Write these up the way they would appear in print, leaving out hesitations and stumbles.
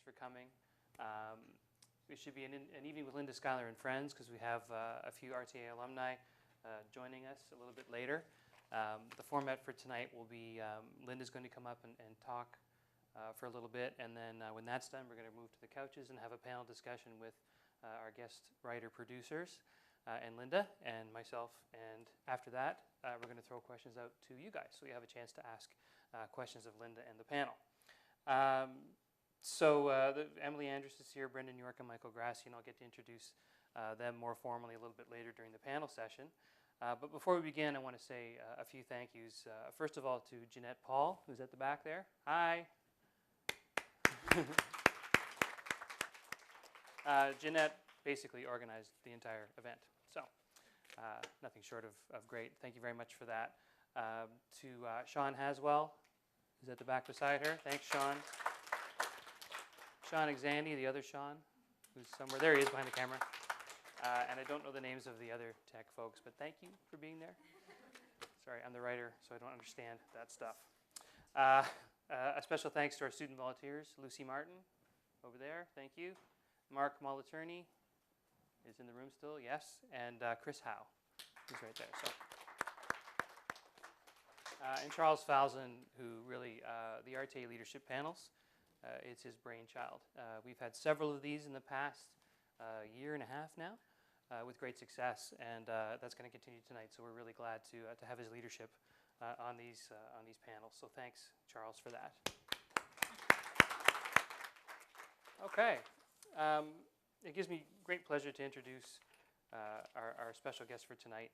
for coming. It should be an evening with Linda, Schuyler, and friends, because we have a few RTA alumni joining us a little bit later. The format for tonight will be Linda's going to come up and talk for a little bit, and then when that's done, we're going to move to the couches and have a panel discussion with our guest writer-producers and Linda and myself. And after that, we're going to throw questions out to you guys, so you have a chance to ask questions of Linda and the panel. Emily Andras is here, Brendon Yorke, and Michael Grassi, and I'll get to introduce them more formally a little bit later during the panel session. But before we begin, I want to say a few thank yous. First of all, to Jeanette Paul, who's at the back there. Hi. Jeanette basically organized the entire event, so nothing short of great. Thank you very much for that. To Sean Haswell, who's at the back beside her. Thanks, Sean. Sean Exandi, the other Sean, who's somewhere. There he is behind the camera. And I don't know the names of the other tech folks, but thank you for being there. Sorry, I'm the writer, so I don't understand that stuff. A special thanks to our student volunteers, Lucy Martin, over there, thank you. Mark Moliterni is in the room still, yes, and Chris Howe, who's right there. So. And Charles Falzon, who really, the RTA leadership panels, it's his brainchild. We've had several of these in the past year and a half now with great success, and that's going to continue tonight, so we're really glad to have his leadership on these panels. So thanks, Charles, for that. Okay. It gives me great pleasure to introduce our special guest for tonight.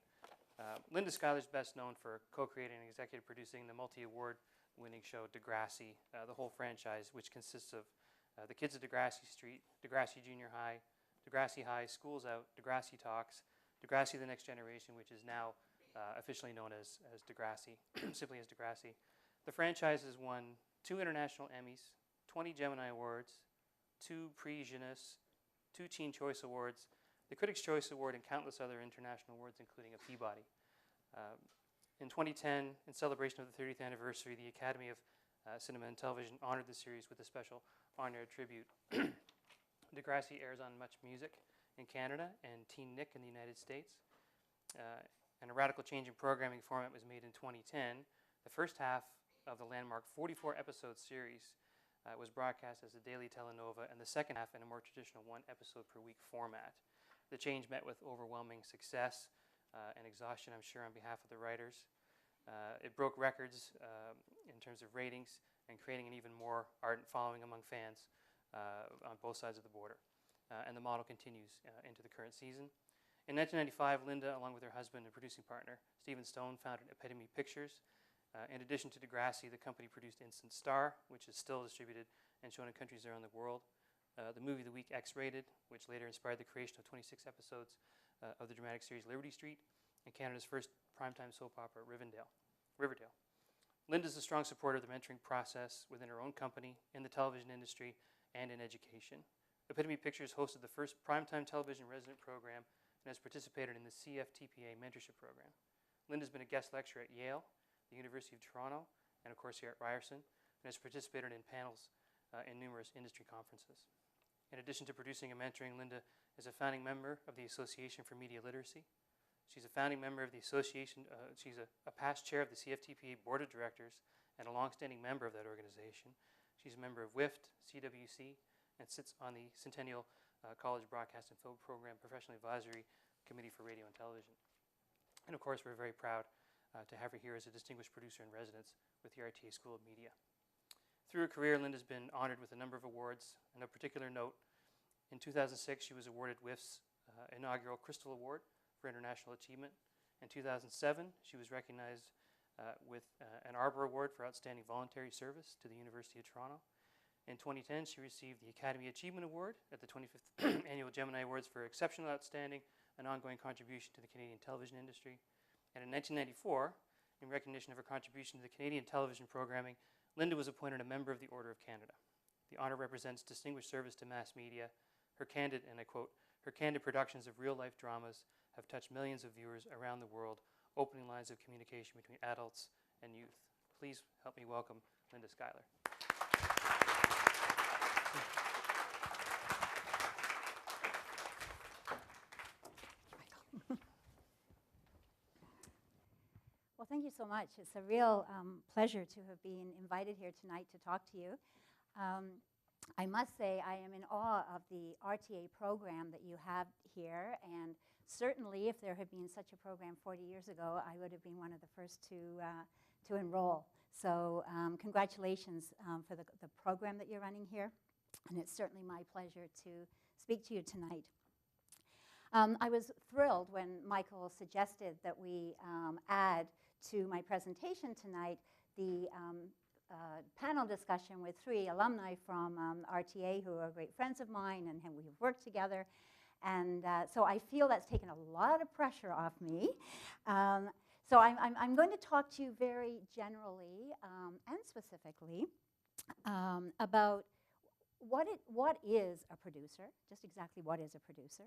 Linda Schuyler is best known for co-creating and executive producing the multi-award winning show Degrassi, the whole franchise, which consists of The Kids of Degrassi Street, Degrassi Junior High, Degrassi High, School's Out, Degrassi Talks, Degrassi The Next Generation, which is now officially known as Degrassi, simply as Degrassi. The franchise has won 2 international Emmys, 20 Gemini Awards, 2 Prix Jeunesse, 2 Teen Choice Awards, the Critics' Choice Award, and countless other international awards, including a Peabody. In 2010, in celebration of the 30th anniversary, the Academy of Cinema and Television honored the series with a special honor tribute. Degrassi airs on Much Music in Canada and Teen Nick in the United States. And a radical change in programming format was made in 2010. The first half of the landmark 44-episode series was broadcast as a daily telenova, and the second half in a more traditional 1-episode-per-week format. The change met with overwhelming success and exhaustion, I'm sure, on behalf of the writers. It broke records in terms of ratings and creating an even more ardent following among fans on both sides of the border. And the model continues into the current season. In 1995, Linda, along with her husband and producing partner, Stephen Stone, founded Epitome Pictures. In addition to Degrassi, the company produced Instant Star, which is still distributed and shown in countries around the world. The movie The Week X-Rated, which later inspired the creation of 26 episodes of the dramatic series Liberty Street, and Canada's first primetime soap opera, Riverdale. Linda's a strong supporter of the mentoring process within her own company, in the television industry, and in education. Epitome Pictures hosted the first primetime television resident program and has participated in the CFTPA mentorship program. Linda's been a guest lecturer at Yale, the University of Toronto, and of course here at Ryerson, and has participated in panels in numerous industry conferences. In addition to producing and mentoring, Linda is a founding member of the Association for Media Literacy. She's a founding member of the association. She's a past chair of the CFTPA Board of Directors and a longstanding member of that organization. She's a member of WIFT, CWC, and sits on the Centennial College Broadcast and Film Program Professional Advisory Committee for Radio and Television. And of course, we're very proud to have her here as a distinguished producer in residence with the RTA School of Media. Through her career, Linda's been honored with a number of awards, and of particular note, in 2006, she was awarded WIFT's inaugural Crystal Award for International Achievement. In 2007, she was recognized with an Arbor Award for Outstanding Voluntary Service to the University of Toronto. In 2010, she received the Academy Achievement Award at the 25th Annual Gemini Awards for Exceptional Outstanding and Ongoing Contribution to the Canadian television industry. And in 1994, in recognition of her contribution to the Canadian television programming, Linda was appointed a member of the Order of Canada. The honor represents distinguished service to mass media. Her candid, and I quote, her candid productions of real-life dramas have touched millions of viewers around the world, opening lines of communication between adults and youth. Please help me welcome Linda Schuyler. you so much. It's a real pleasure to have been invited here tonight to talk to you. I must say I am in awe of the RTA program that you have here, and certainly if there had been such a program 40 years ago, I would have been one of the first to enroll. So congratulations for the program that you're running here, and it's certainly my pleasure to speak to you tonight. I was thrilled when Michael suggested that we add to my presentation tonight the panel discussion with 3 alumni from RTA who are great friends of mine and we have worked together. And so I feel that's taken a lot of pressure off me. So I'm going to talk to you very generally and specifically about what is a producer, just exactly what is a producer,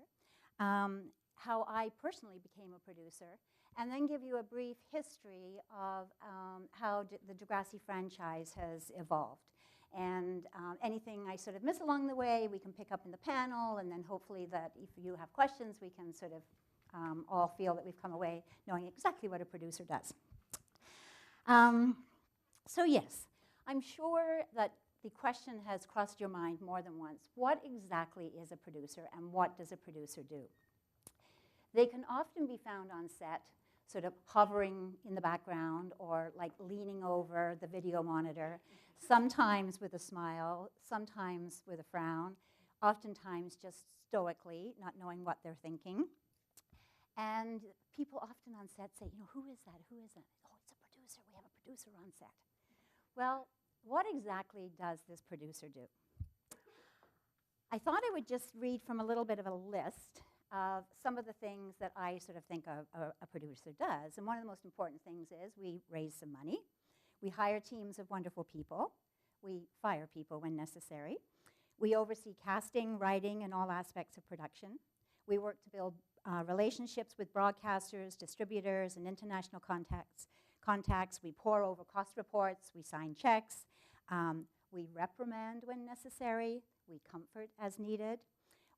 how I personally became a producer, and then give you a brief history of how the Degrassi franchise has evolved. And anything I sort of miss along the way, we can pick up in the panel, and then hopefully that if you have questions, we can sort of all feel that we've come away knowing exactly what a producer does. So yes, I'm sure that the question has crossed your mind more than once. What exactly is a producer, and what does a producer do? They can often be found on set, sort of hovering in the background or like leaning over the video monitor, sometimes with a smile, sometimes with a frown, oftentimes just stoically, not knowing what they're thinking. And people often on set say, you know, who is that? Who is that? Oh, it's a producer. We have a producer on set. Well, what exactly does this producer do? I thought I would just read from a little bit of a list of some of the things that I sort of think a producer does. And one of the most important things is we raise some money, we hire teams of wonderful people, we fire people when necessary, we oversee casting, writing, and all aspects of production. We work to build relationships with broadcasters, distributors, and international contacts. We pore over cost reports, we sign checks, we reprimand when necessary, we comfort as needed.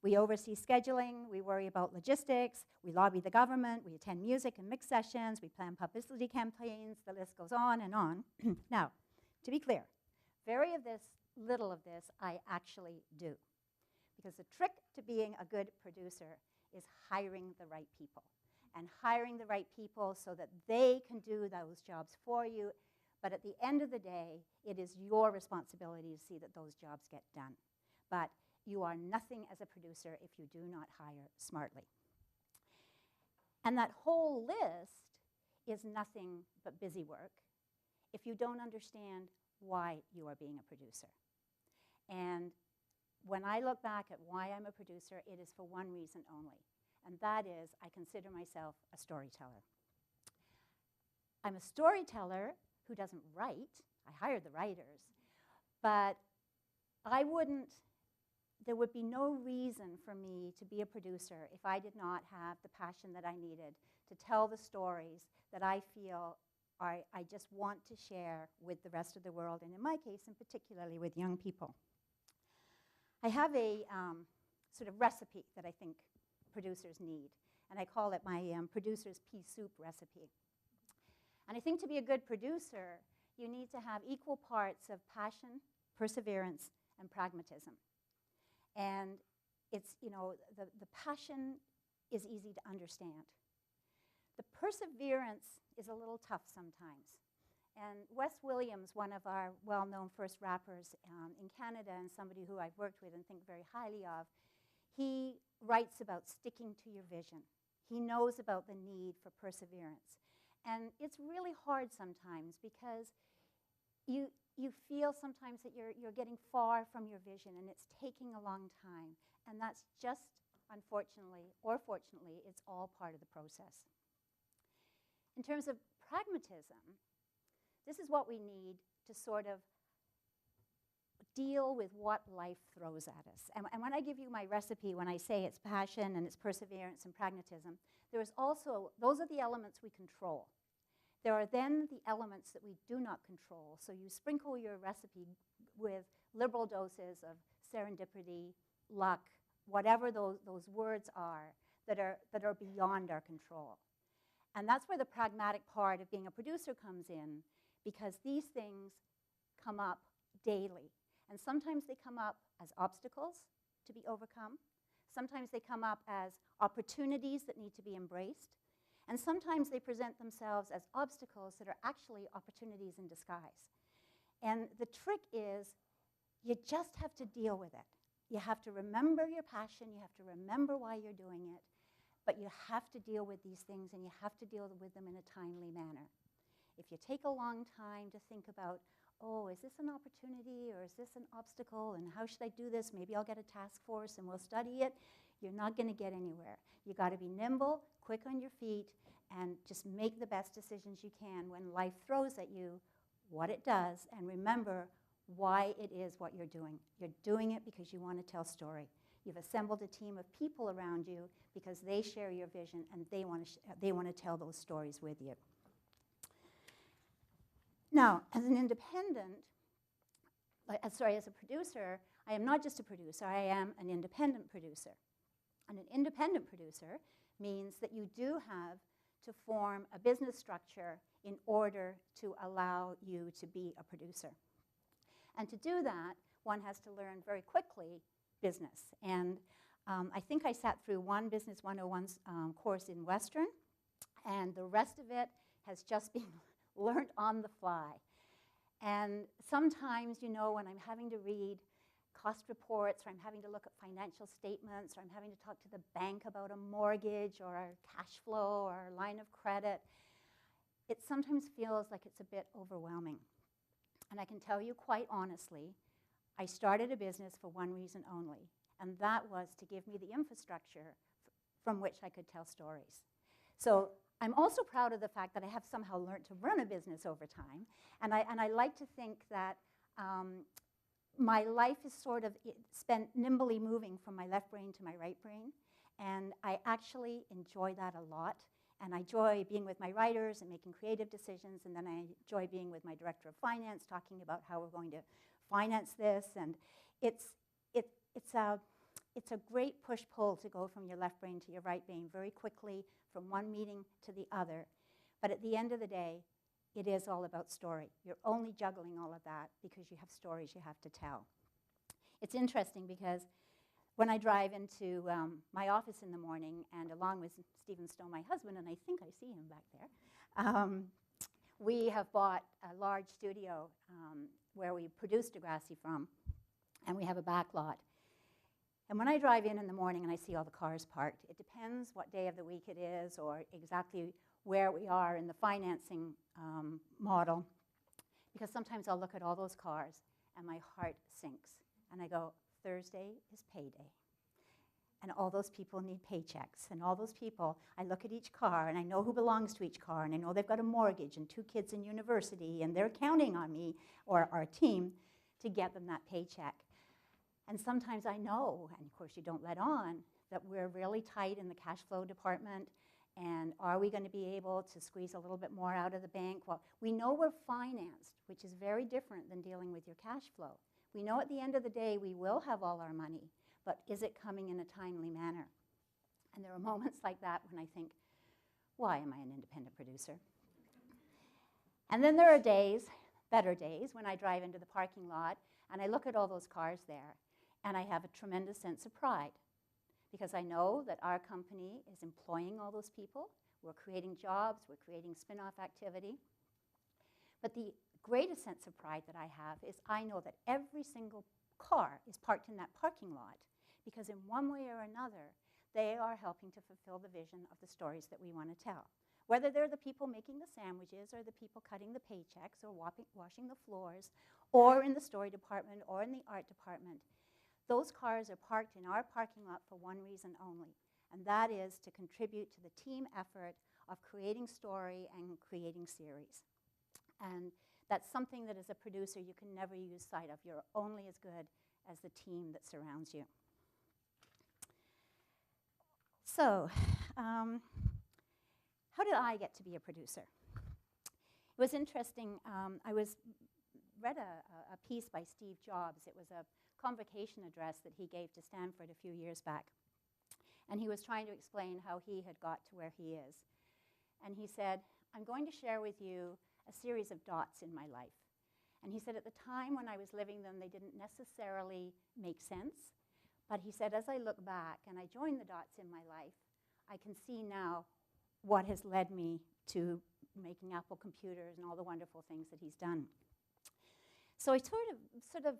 We oversee scheduling, we worry about logistics, we lobby the government, we attend music and mix sessions, we plan publicity campaigns, the list goes on and on. Now, to be clear, little of this I actually do. Because the trick to being a good producer is hiring the right people. And hiring the right people so that they can do those jobs for you. But at the end of the day, it is your responsibility to see that those jobs get done. But you are nothing as a producer if you do not hire smartly. And that whole list is nothing but busy work if you don't understand why you are being a producer. And when I look back at why I'm a producer, it is for one reason only, and that is I consider myself a storyteller. I'm a storyteller who doesn't write. I hire the writers, but there would be no reason for me to be a producer if I did not have the passion that I needed to tell the stories that I feel I just want to share with the rest of the world, and in my case, and particularly with young people. I have a sort of recipe that I think producers need, and I call it my producer's pea soup recipe. And I think to be a good producer, you need to have equal parts of passion, perseverance, and pragmatism. And it's, you know, the passion is easy to understand. The perseverance is a little tough sometimes. And Wes Williams, one of our well-known first rappers in Canada and somebody who I've worked with and think very highly of, he writes about sticking to your vision. He knows about the need for perseverance. And it's really hard sometimes because you feel sometimes that you're getting far from your vision and it's taking a long time. And that's just, unfortunately, or fortunately, it's all part of the process. In terms of pragmatism, this is what we need to sort of deal with what life throws at us. And when I give you my recipe, when I say it's passion and it's perseverance and pragmatism, there is also, those are the elements we control. There are then the elements that we do not control. So you sprinkle your recipe with liberal doses of serendipity, luck, whatever those words are that are beyond our control. And that's where the pragmatic part of being a producer comes in, because these things come up daily. And sometimes they come up as obstacles to be overcome. Sometimes they come up as opportunities that need to be embraced. And sometimes they present themselves as obstacles that are actually opportunities in disguise. And the trick is, you just have to deal with it. You have to remember your passion, you have to remember why you're doing it, but you have to deal with these things, and you have to deal with them in a timely manner. If you take a long time to think about, oh, is this an opportunity or is this an obstacle, and how should I do this? Maybe I'll get a task force and we'll study it. You're not going to get anywhere. You got to be nimble, quick on your feet, and just make the best decisions you can when life throws at you what it does, and remember why it is what you're doing. You're doing it because you want to tell story. You've assembled a team of people around you because they share your vision and they want to tell those stories with you. Now, as an independent, as a producer, I am not just a producer, I am an independent producer. And an independent producer means that you do have to form a business structure in order to allow you to be a producer. And to do that, one has to learn very quickly business. And I think I sat through one Business 101 course in Western, and the rest of it has just been learned on the fly. And sometimes, you know, when I'm having to read cost reports, or I'm having to look at financial statements, or I'm having to talk to the bank about a mortgage or a cash flow or a line of credit, it sometimes feels like it's a bit overwhelming. And I can tell you quite honestly, I started a business for one reason only, and that was to give me the infrastructure from which I could tell stories. So I'm also proud of the fact that I have somehow learned to run a business over time, and I like to think that my life is sort of spent nimbly moving from my left brain to my right brain, and I actually enjoy that a lot. And I enjoy being with my writers and making creative decisions, and then I enjoy being with my director of finance, talking about how we're going to finance this. And it's a great push-pull to go from your left brain to your right brain very quickly, from one meeting to the other. But at the end of the day, it is all about story. You're only juggling all of that because you have stories you have to tell. It's interesting because when I drive into my office in the morning, and along with Stephen Stowe, my husband, and I think I see him back there, we have bought a large studio where we produce Degrassi from, and we have a back lot. And when I drive in the morning and I see all the cars parked, it depends what day of the week it is or exactly where we are in the financing model, because sometimes I'll look at all those cars and my heart sinks, and I go, Thursday is payday. And all those people need paychecks. And all those people, I look at each car, and I know who belongs to each car, and I know they've got a mortgage and 2 kids in university, and they're counting on me or our team to get them that paycheck. And sometimes I know, and of course you don't let on, that we're really tight in the cash flow department, and are we going to be able to squeeze a little bit more out of the bank? Well, we know we're financed, which is very different than dealing with your cash flow. We know at the end of the day we will have all our money, but is it coming in a timely manner? And there are moments like that when I think, why am I an independent producer? And then there are days, better days, when I drive into the parking lot and I look at all those cars there, and I have a tremendous sense of pride, because I know that our company is employing all those people. We're creating jobs, we're creating spin-off activity. But the greatest sense of pride that I have is I know that every single car is parked in that parking lot because in one way or another, they are helping to fulfill the vision of the stories that we want to tell. Whether they're the people making the sandwiches or the people cutting the paychecks or washing the floors or in the story department or in the art department, those cars are parked in our parking lot for one reason only, and that is to contribute to the team effort of creating story and creating series. And that's something that as a producer you can never use sight of. You're only as good as the team that surrounds you. So, how did I get to be a producer? It was interesting. I read a piece by Steve Jobs. It was a convocation address that he gave to Stanford a few years back. And he was trying to explain how he had got to where he is. and he said, I'm going to share with you a series of dots in my life. And he said, at the time when I was living them, they didn't necessarily make sense. But he said, as I look back and I join the dots in my life, I can see now what has led me to making Apple computers and all the wonderful things that he's done. So I sort of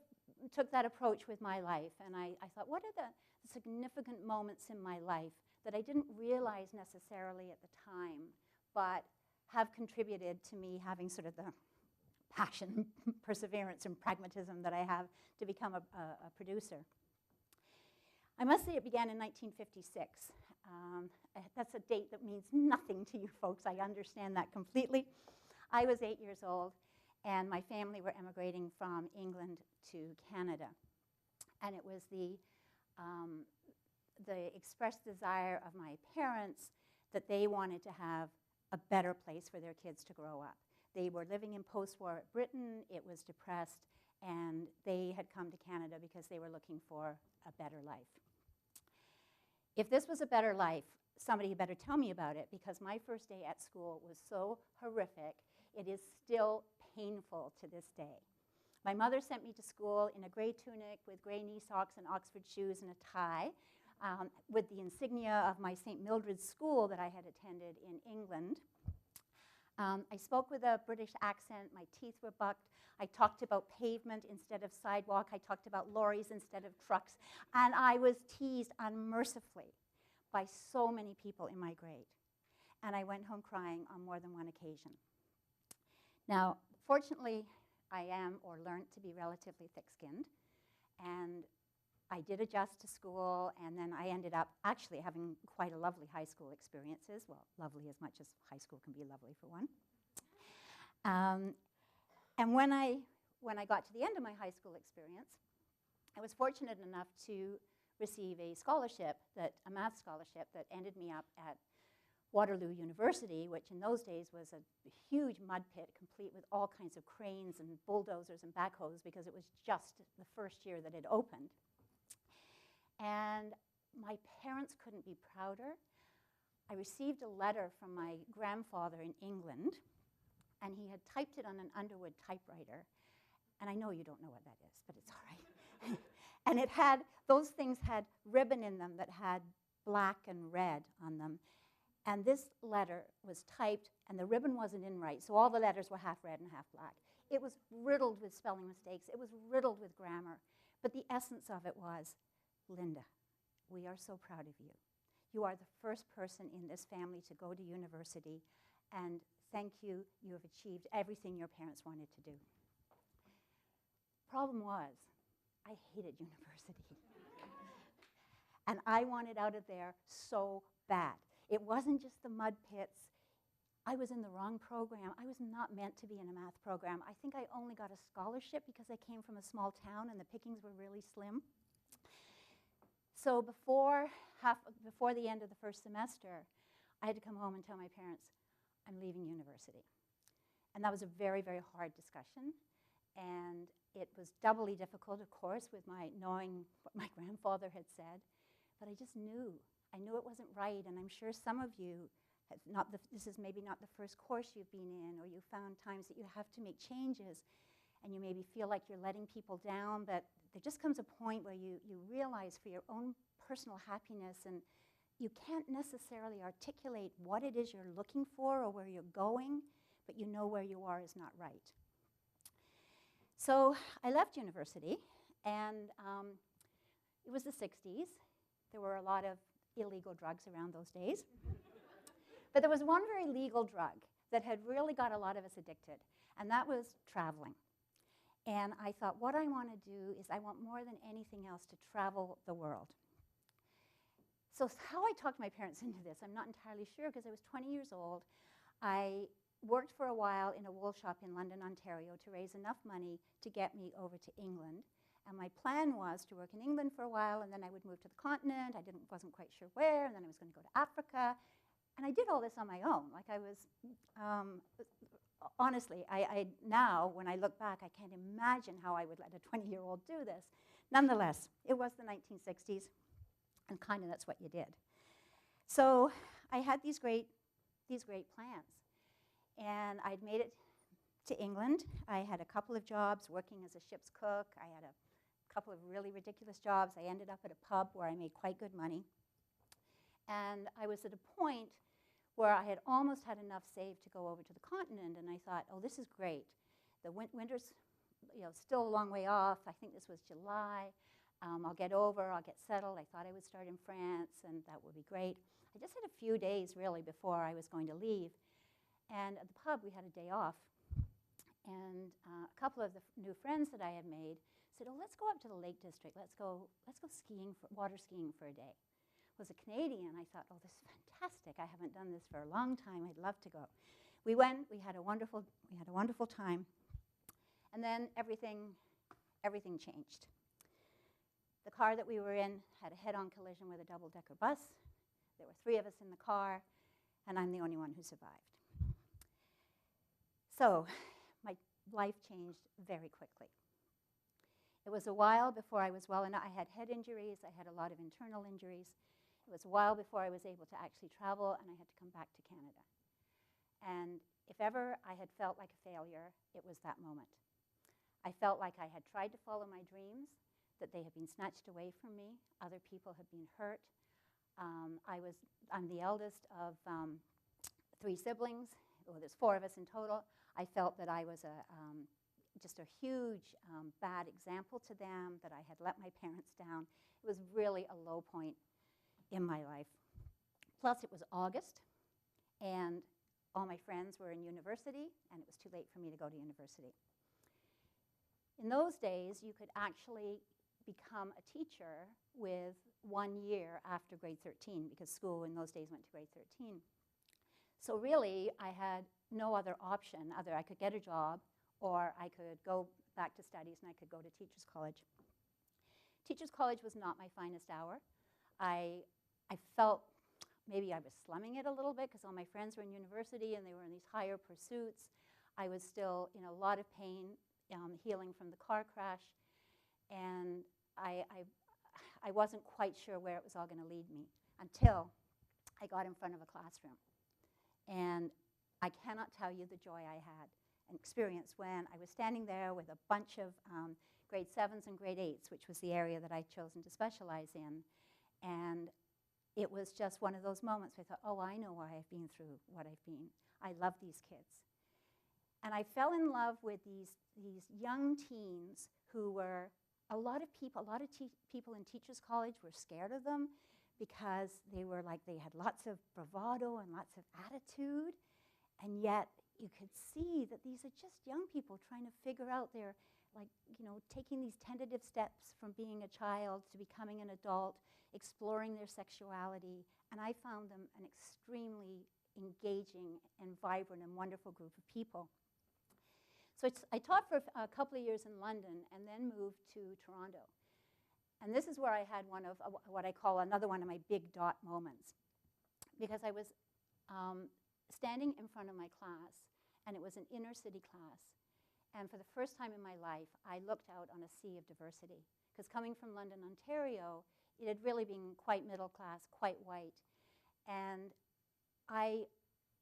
took that approach with my life, and I thought, what are the significant moments in my life that I didn't realize necessarily at the time, but have contributed to me having sort of the passion, perseverance, and pragmatism that I have to become a producer. I must say it began in 1956. That's a date that means nothing to you folks. I understand that completely. I was 8 years old, and my family were emigrating from England to Canada. And it was the expressed desire of my parents that they wanted to have a better place for their kids to grow up. They were living in post-war Britain. It was depressed, and they had come to Canada because they were looking for a better life. If this was a better life, somebody had better tell me about it, because my first day at school was so horrific, it is still painful to this day. My mother sent me to school in a gray tunic with gray knee socks and Oxford shoes and a tie, with the insignia of my St. Mildred's school that I had attended in England. I spoke with a British accent. My teeth were bucked. I talked about pavement instead of sidewalk. I talked about lorries instead of trucks. And I was teased unmercifully by so many people in my grade. And I went home crying on more than one occasion. Now, fortunately, I am, or learned to be, relatively thick-skinned. And I did adjust to school, and then I ended up actually having quite a lovely high school experiences. Well, lovely as much as high school can be lovely for one. And when I got to the end of my high school experience, I was fortunate enough to receive a scholarship, a math scholarship, that ended me up at Waterloo University, which in those days was a huge mud pit complete with all kinds of cranes and bulldozers and backhoes, because it was just the first year that it opened. And my parents couldn't be prouder. I received a letter from my grandfather in England, and he had typed it on an Underwood typewriter. And I know you don't know what that is, but it's all right. And it had, those things had ribbon in them that had black and red on them. And this letter was typed, and the ribbon wasn't in right, so all the letters were half red and half black. It was riddled with spelling mistakes. It was riddled with grammar. But the essence of it was, Linda, we are so proud of you. You are the first person in this family to go to university, and thank you, you have achieved everything your parents wanted to do. Problem was, I hated university. And I wanted out of there so bad. It wasn't just the mud pits. I was in the wrong program. I was not meant to be in a math program. I think I only got a scholarship because I came from a small town and the pickings were really slim. So before the end of the first semester, I had to come home and tell my parents, I'm leaving university. And that was a very, very hard discussion. And it was doubly difficult, of course, with my knowing what my grandfather had said. But I just knew. I knew it wasn't right. And I'm sure some of you, this is maybe not the first course you've been in, or you found times that you have to make changes. And you maybe feel like you're letting people down, but there just comes a point where you realize for your own personal happiness, and you can't necessarily articulate what it is you're looking for or where you're going, but you know where you are is not right. So I left university, and it was the 60s. There were a lot of illegal drugs around those days. But there was one very legal drug that had really got a lot of us addicted, and that was traveling. And I thought, what I want to do is I want more than anything else to travel the world. So how I talked my parents into this, I'm not entirely sure, because I was 20 years old. I worked for a while in a wool shop in London, Ontario, to raise enough money to get me over to England. And my plan was to work in England for a while, and then I would move to the continent. I wasn't quite sure where, and then I was going to go to Africa. And I did all this on my own. Like I was, honestly, now, when I look back, I can't imagine how I would let a 20-year-old do this. Nonetheless, it was the 1960s, and kind of that's what you did. So I had these great these great plans. And I'd made it to England. I had a couple of jobs working as a ship's cook. I had a couple of really ridiculous jobs. I ended up at a pub where I made quite good money. And I was at a point where I had almost had enough saved to go over to the continent, and I thought, oh, this is great. The winter's still a long way off. I think this was July. I'll get over, I'll get settled. I thought I would start in France, and that would be great. I just had a few days, really, before I was going to leave. And at the pub, we had a day off. And a couple of the new friends that I had made said, oh, let's go up to the Lake District. Let's go skiing, water skiing for a day. Was a Canadian. I thought, oh, this is fantastic. I haven't done this for a long time. I'd love to go. We went. We had a wonderful time. And then everything changed. The car that we were in had a head-on collision with a double-decker bus. There were 3 of us in the car, and I'm the only one who survived. So my life changed very quickly. It was a while before I was well enough. I had head injuries. I had a lot of internal injuries. It was a while before I was able to actually travel, and I had to come back to Canada. And if ever I had felt like a failure, it was that moment. I felt like I had tried to follow my dreams, that they had been snatched away from me. Other people had been hurt. I'm the eldest of 3 siblings. Well, there's 4 of us in total. I felt that I was just a huge bad example to them, that I had let my parents down. It was really a low point in my life. Plus, it was August, and all my friends were in university, and it was too late for me to go to university. In those days, you could actually become a teacher with 1 year after grade 13, because school in those days went to grade 13. So really, I had no other option. Either I could get a job, or I could go back to studies, and I could go to Teachers College. Teachers College was not my finest hour. I felt maybe I was slumming it a little bit, because all my friends were in university, and they were in these higher pursuits. I was still in a lot of pain, healing from the car crash, and I wasn't quite sure where it was all going to lead me until I got in front of a classroom. And I cannot tell you the joy I had and experience when I was standing there with a bunch of grade 7s and grade 8s, which was the area that I'd chosen to specialize in. And it was just one of those moments where I thought, oh, I know why I've been through what I've been. I love these kids. And I fell in love with these young teens who were, a lot of people in Teachers College were scared of them, because they were like, they had lots of bravado and lots of attitude, and yet you could see that these are just young people trying to figure out their, taking these tentative steps from being a child to becoming an adult, exploring their sexuality, and I found them an extremely engaging and vibrant and wonderful group of people. So I taught for a couple of years in London and then moved to Toronto. And this is where I had one of what I call another one of my big dot moments, because I was standing in front of my class, and it was an inner city class. And for the first time in my life, I looked out on a sea of diversity, because coming from London, Ontario, it had really been quite middle class, quite white. And I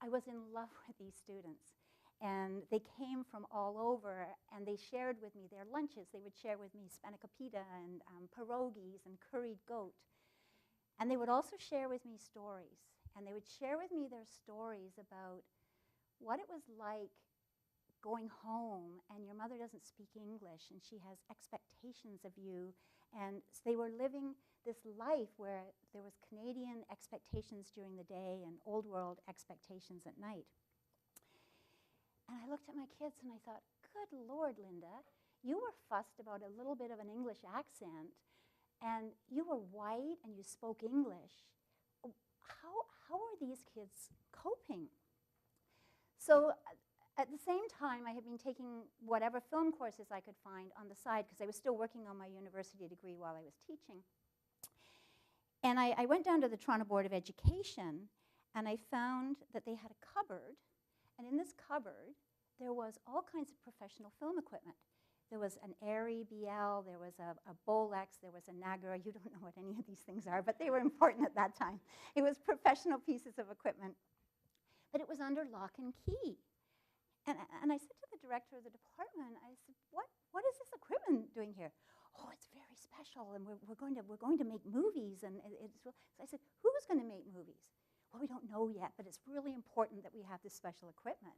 was in love with these students. And they came from all over, and they shared with me their lunches. They would share with me spanakopita and pierogies and curried goat. And they would also share with me stories. And they would share with me their stories about what it was like going home, and your mother doesn't speak English, and she has expectations of you. And so they were living this life where there was Canadian expectations during the day and old world expectations at night. And I looked at my kids and I thought, good Lord, Linda, you were fussed about a little bit of an English accent, and you were white and you spoke English. How are these kids coping? So at the same time, I had been taking whatever film courses I could find on the side, because I was still working on my university degree while I was teaching. And I went down to the Toronto Board of Education, and I found that they had a cupboard. And in this cupboard, there was all kinds of professional film equipment. There was an Arri BL, there was a Bolex, there was a Niagara. You don't know what any of these things are, but they were important at that time. It was professional pieces of equipment. but it was under lock and key. And I said to the director of the department, I said, what is this equipment doing here? Oh, it's very special, and we're going to make movies, and so I said, who's going to make movies? Well, we don't know yet, but it's really important that we have this special equipment.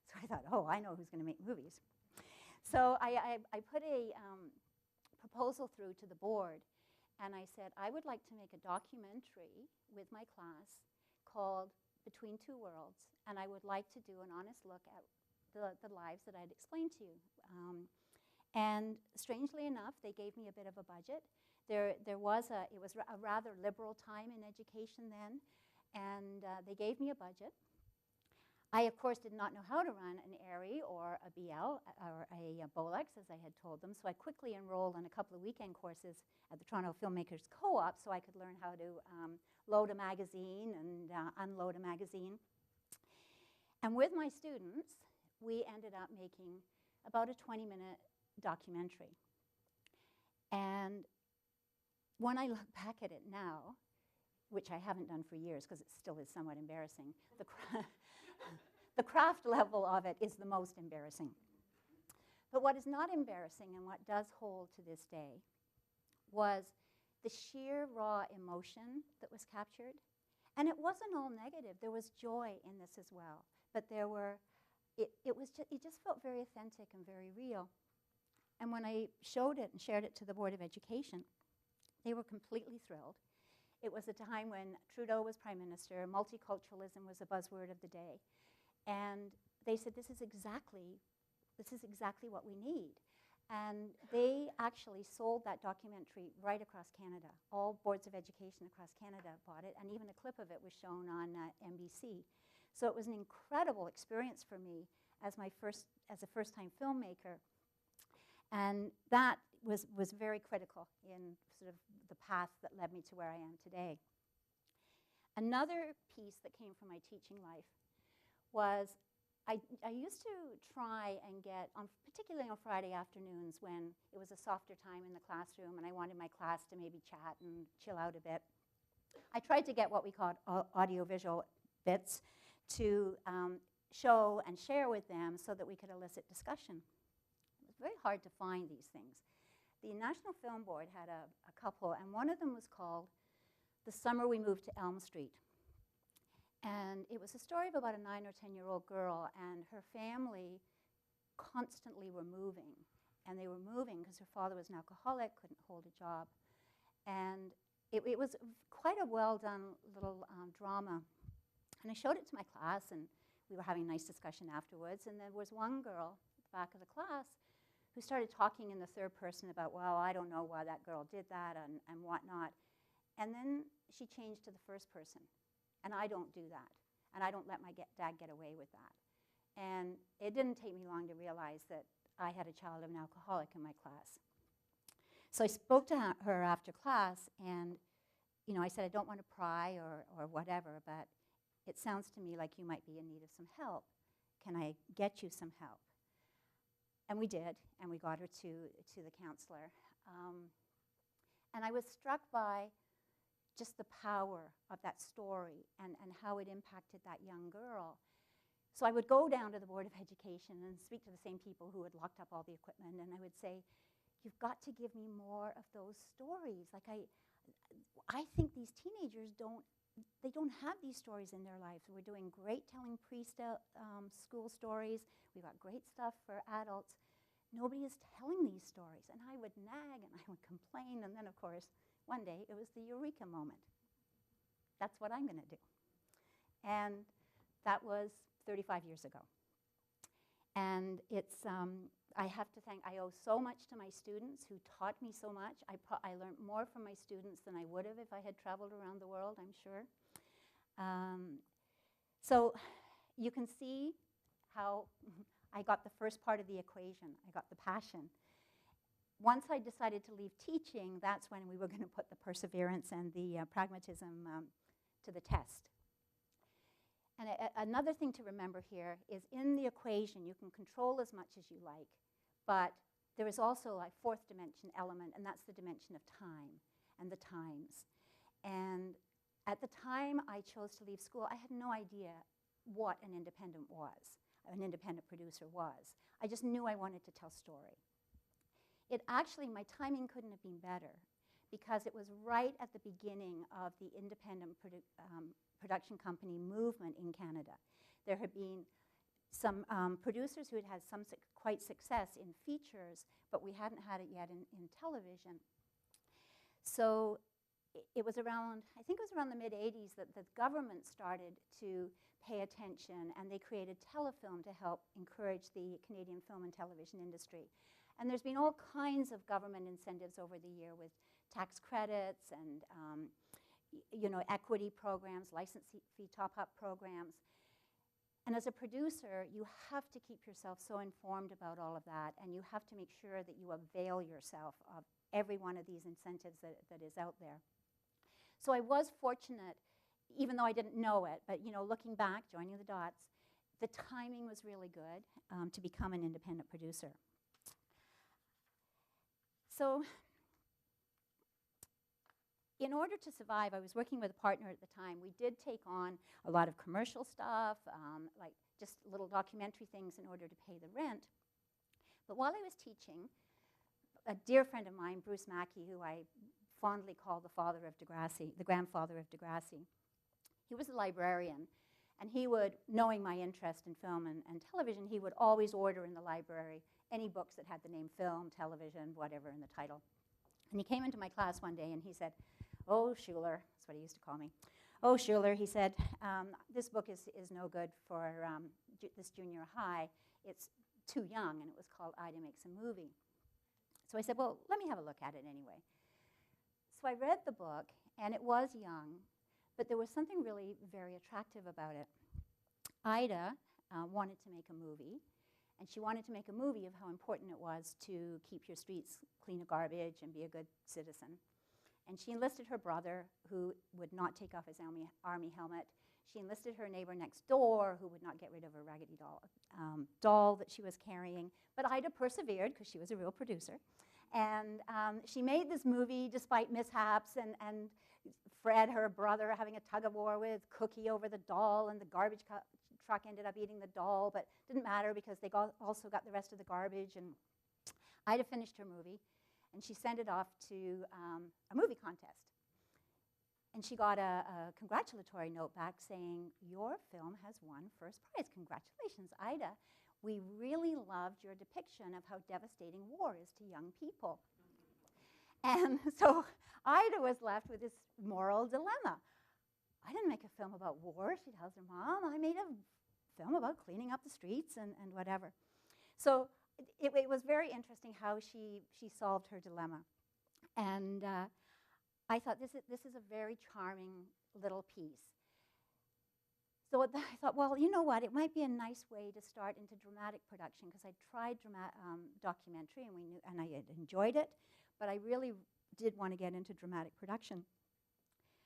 So I thought, oh, I know who's going to make movies. So I put a proposal through to the board, and I said, I would like to make a documentary with my class called Between Two Worlds, and I would like to do an honest look at the lives that I'd explained to you. And strangely enough, they gave me a bit of a budget. It was a rather liberal time in education then, and they gave me a budget. I, of course, did not know how to run an ARI or a BL or a BOLEX, as I had told them, so I quickly enrolled in a couple of weekend courses at the Toronto Filmmakers Co-op so I could learn how to load a magazine and unload a magazine. And with my students, we ended up making about a 20-minute documentary. And when I look back at it now, which I haven't done for years because it still is somewhat embarrassing, the craft level of it is the most embarrassing. But what is not embarrassing and what does hold to this day was the sheer raw emotion that was captured. And it wasn't all negative. There was joy in this as well. But there were, it just felt very authentic and very real. And when I showed it and shared it to the Board of Education, they were completely thrilled. It was a time when Trudeau was Prime Minister, multiculturalism was a buzzword of the day. And they said, this is exactly what we need. And they actually sold that documentary right across Canada. All boards of education across Canada bought it, and even a clip of it was shown on NBC. So it was an incredible experience for me as a first-time filmmaker. And that was very critical in sort of the path that led me to where I am today. Another piece that came from my teaching life was I used to try and get, particularly on Friday afternoons when it was a softer time in the classroom and I wanted my class to maybe chat and chill out a bit, I tried to get what we called audiovisual bits to show and share with them so that we could elicit discussion. It was very hard to find these things. The National Film Board had a couple, and one of them was called The Summer We Moved to Elm Street. And it was a story of about a 9 or 10-year-old girl, and her family constantly were moving. And they were moving because her father was an alcoholic, couldn't hold a job. And it was quite a well-done little drama. And I showed it to my class, and we were having a nice discussion afterwards. And there was one girl at the back of the class who started talking in the third person about, well, I don't know why that girl did that and whatnot. And then she changed to the first person. And I don't do that. And I don't let my dad get away with that. And it didn't take me long to realize that I had a child of an alcoholic in my class. So I spoke to her after class, and I said, I don't want to pry or whatever, but it sounds to me like you might be in need of some help. Can I get you some help? And we did, and we got her to the counselor. And I was struck by just the power of that story and how it impacted that young girl. So I would go down to the Board of Education and speak to the same people who had locked up all the equipment, and I would say, you've got to give me more of those stories. Like I think these teenagers don't have these stories in their lives. We're doing great telling school stories. We've got great stuff for adults. Nobody is telling these stories. And I would nag and I would complain, and then of course, one day, it was the eureka moment. That's what I'm going to do. And that was 35 years ago. And it's, I have to thank, I owe so much to my students who taught me so much. I learned more from my students than I would have if I had traveled around the world, I'm sure. So you can see how I got the first part of the equation. I got the passion. Once I decided to leave teaching, that's when we were going to put the perseverance and the pragmatism to the test. And another thing to remember here is in the equation, you can control as much as you like, but there is also a fourth dimension element, and that's the dimension of time and the times. And at the time I chose to leave school, I had no idea what an independent producer was. I just knew I wanted to tell story. My timing couldn't have been better because it was right at the beginning of the independent production company movement in Canada. There had been some producers who had had some quite success in features, but we hadn't had it yet in television. So it was around, I think it was around the mid-'80s that the government started to pay attention, and they created Telefilm to help encourage the Canadian film and television industry. And there's been all kinds of government incentives over the year with tax credits and equity programs, license fee top-up programs. And as a producer, you have to keep yourself so informed about all of that, and you have to make sure that you avail yourself of every one of these incentives that is out there. So I was fortunate, even though I didn't know it, but looking back, joining the dots, the timing was really good to become an independent producer. So in order to survive, I was working with a partner at the time. We did take on a lot of commercial stuff, like just little documentary things in order to pay the rent. But while I was teaching, a dear friend of mine, Bruce Mackey, who I fondly call the father of Degrassi, the grandfather of Degrassi, he was a librarian. And he would, knowing my interest in film and television, he would always order in the library any books that had the name film, television, whatever in the title. And he came into my class one day and he said, "Oh, Schuyler," that's what he used to call me. "Oh, Schuyler," he said, "this book is no good for this junior high. It's too young," and it was called Ida Makes a Movie. So I said, "Well, let me have a look at it anyway." So I read the book, and it was young, but there was something really very attractive about it. Ida wanted to make a movie, and she wanted to make a movie of how important it was to keep your streets clean of garbage and be a good citizen. And she enlisted her brother, who would not take off his army helmet. She enlisted her neighbor next door, who would not get rid of a raggedy doll that she was carrying. But Ida persevered, because she was a real producer. And she made this movie despite mishaps, and Fred, her brother, having a tug-of-war with Cookie over the doll, and the garbage truck ended up eating the doll, but didn't matter because they also got the rest of the garbage. And Ida finished her movie, and she sent it off to a movie contest. And she got a congratulatory note back saying, "Your film has won first prize. Congratulations, Ida. We really loved your depiction of how devastating war is to young people." And so Ida was left with this moral dilemma. "I didn't make a film about war," she tells her mom. "I made a film about cleaning up the streets and whatever." So it was very interesting how she solved her dilemma. And I thought, this is a very charming little piece. So I thought, well, you know what? It might be a nice way to start into dramatic production, because I tried documentary, and I had enjoyed it, but I really did want to get into dramatic production.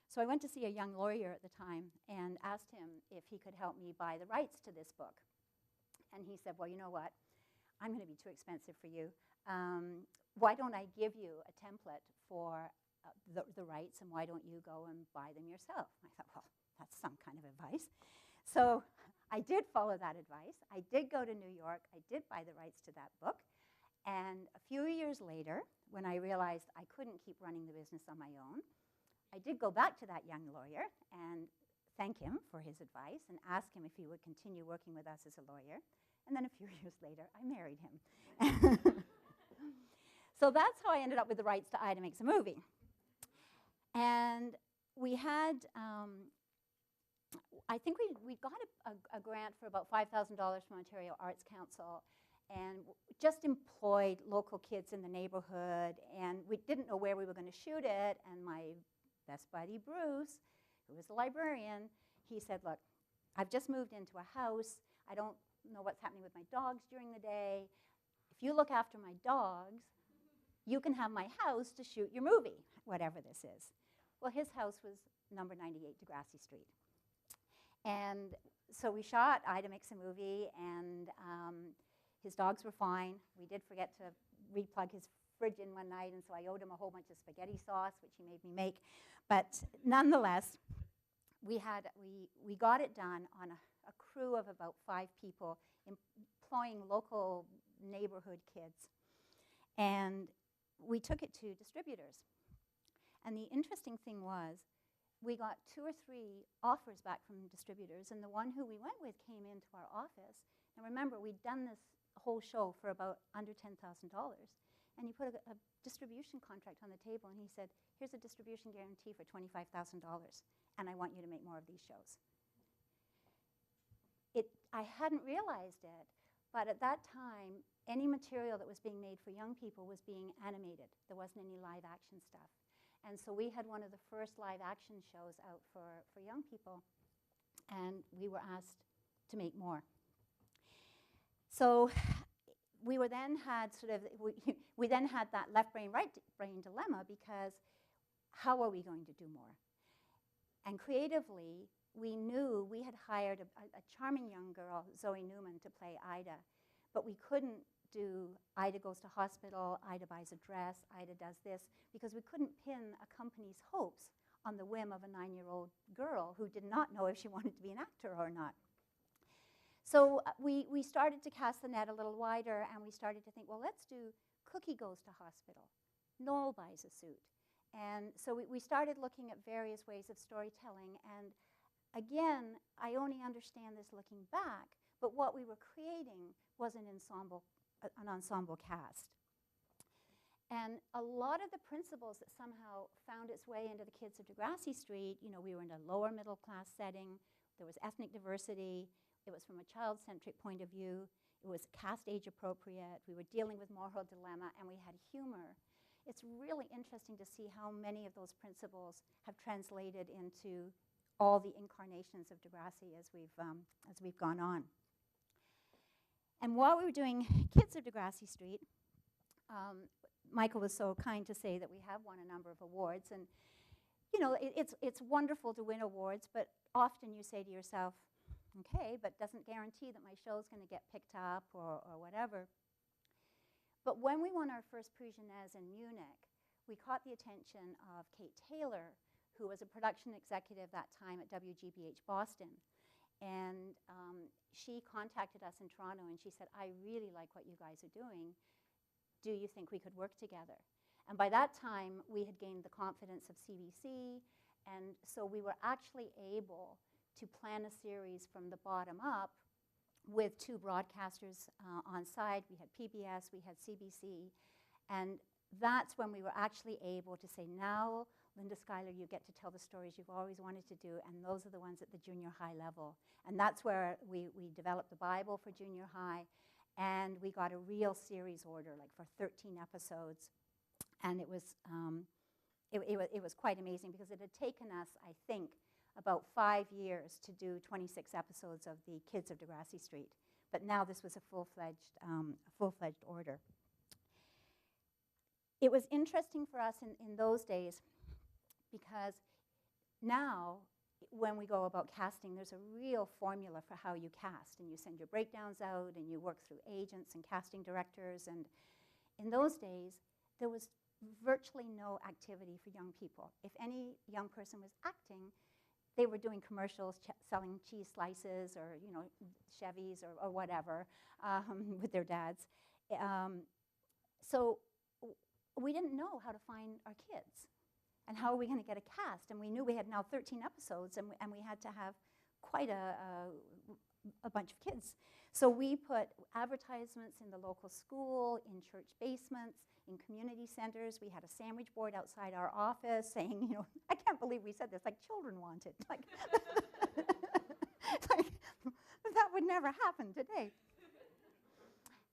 So I went to see a young lawyer at the time and asked him if he could help me buy the rights to this book. And he said, "Well, you know what? I'm going to be too expensive for you. Why don't I give you a template for the rights, and why don't you go and buy them yourself?" I thought, well, that's some kind of advice. So I did follow that advice. I did go to New York. I did buy the rights to that book. And a few years later, when I realized I couldn't keep running the business on my own, I did go back to that young lawyer and thank him for his advice and ask him if he would continue working with us as a lawyer. And then a few years later, I married him. So that's how I ended up with the rights to Ida Makes a Movie. And we had, I think we got a grant for about $5,000 from Ontario Arts Council, and just employed local kids in the neighborhood, and we didn't know where we were going to shoot it. And my best buddy, Bruce, who was a librarian, he said, "Look, I've just moved into a house. I don't know what's happening with my dogs during the day. If you look after my dogs, you can have my house to shoot your movie, whatever this is." Well, his house was number 98 Degrassi Street. And so we shot Ida Makes a Movie, and his dogs were fine. We did forget to replug his fridge in one night, and so I owed him a whole bunch of spaghetti sauce, which he made me make. But nonetheless, we got it done on a crew of about 5 people employing local neighborhood kids. And we took it to distributors. And the interesting thing was, we got 2 or 3 offers back from distributors, and the one who we went with came into our office. And remember, we'd done this whole show for about under $10,000. And he put a distribution contract on the table, and he said, here's a distribution guarantee for $25,000, and I want you to make more of these shows. I hadn't realized it, but at that time, any material that was being made for young people was being animated. There wasn't any live action stuff. And so we had one of the first live action shows out for young people, and we were asked to make more. So we were then had we then had that left brain, right brain dilemma, because how are we going to do more? And creatively, we knew we had hired a charming young girl, Zoe Newman, to play Ida, but we couldn't do Ida goes to hospital, Ida buys a dress, Ida does this, because we couldn't pin a company's hopes on the whim of a 9-year-old girl who did not know if she wanted to be an actor or not. So we started to cast the net a little wider, and we started to think, well, let's do Cookie goes to hospital, Noel buys a suit. And so we started looking at various ways of storytelling, and again, I only understand this looking back, but what we were creating was an ensemble cast. And a lot of the principles that somehow found its way into the kids of Degrassi Street, you know, we were in a lower middle class setting, there was ethnic diversity, it was from a child-centric point of view, it was cast age appropriate, we were dealing with moral dilemma, and we had humor. It's really interesting to see how many of those principles have translated into all the incarnations of Degrassi as we've gone on. And while we were doing Kids of Degrassi Street, Michael was so kind to say that we have won a number of awards. And you know, it's wonderful to win awards, but often you say to yourself, okay, but doesn't guarantee that my show's going to get picked up or whatever. But when we won our first Prix Jeunesse in Munich, we caught the attention of Kate Taylor, who was a production executive that time at WGBH Boston. And she contacted us in Toronto, and she said, I really like what you guys are doing. Do you think we could work together? And by that time, we had gained the confidence of CBC, and so we were actually able to plan a series from the bottom up with 2 broadcasters on side. We had PBS, we had CBC, and that's when we were actually able to say, now, Linda Schuyler, you get to tell the stories you've always wanted to do, and those are the ones at the junior high level. And that's where we developed the Bible for junior high, and we got a real series order, like for 13 episodes. And it was quite amazing, because it had taken us, I think, about 5 years to do 26 episodes of the Kids of Degrassi Street. But now this was a full-fledged order. It was interesting for us in those days, because now, when we go about casting, there's a real formula for how you cast, and you send your breakdowns out, and you work through agents and casting directors, and in those days, there was virtually no activity for young people. If any young person was acting, they were doing commercials, selling cheese slices, or you know, Chevys or whatever with their dads. So we didn't know how to find our kids, and how are we going to get a cast? And we knew we had now 13 episodes, and we had to have quite a bunch of kids. So we put advertisements in the local school, in church basements, in community centers. We had a sandwich board outside our office saying, you know, I can't believe we said this, like children want it. Like, like that would never happen today.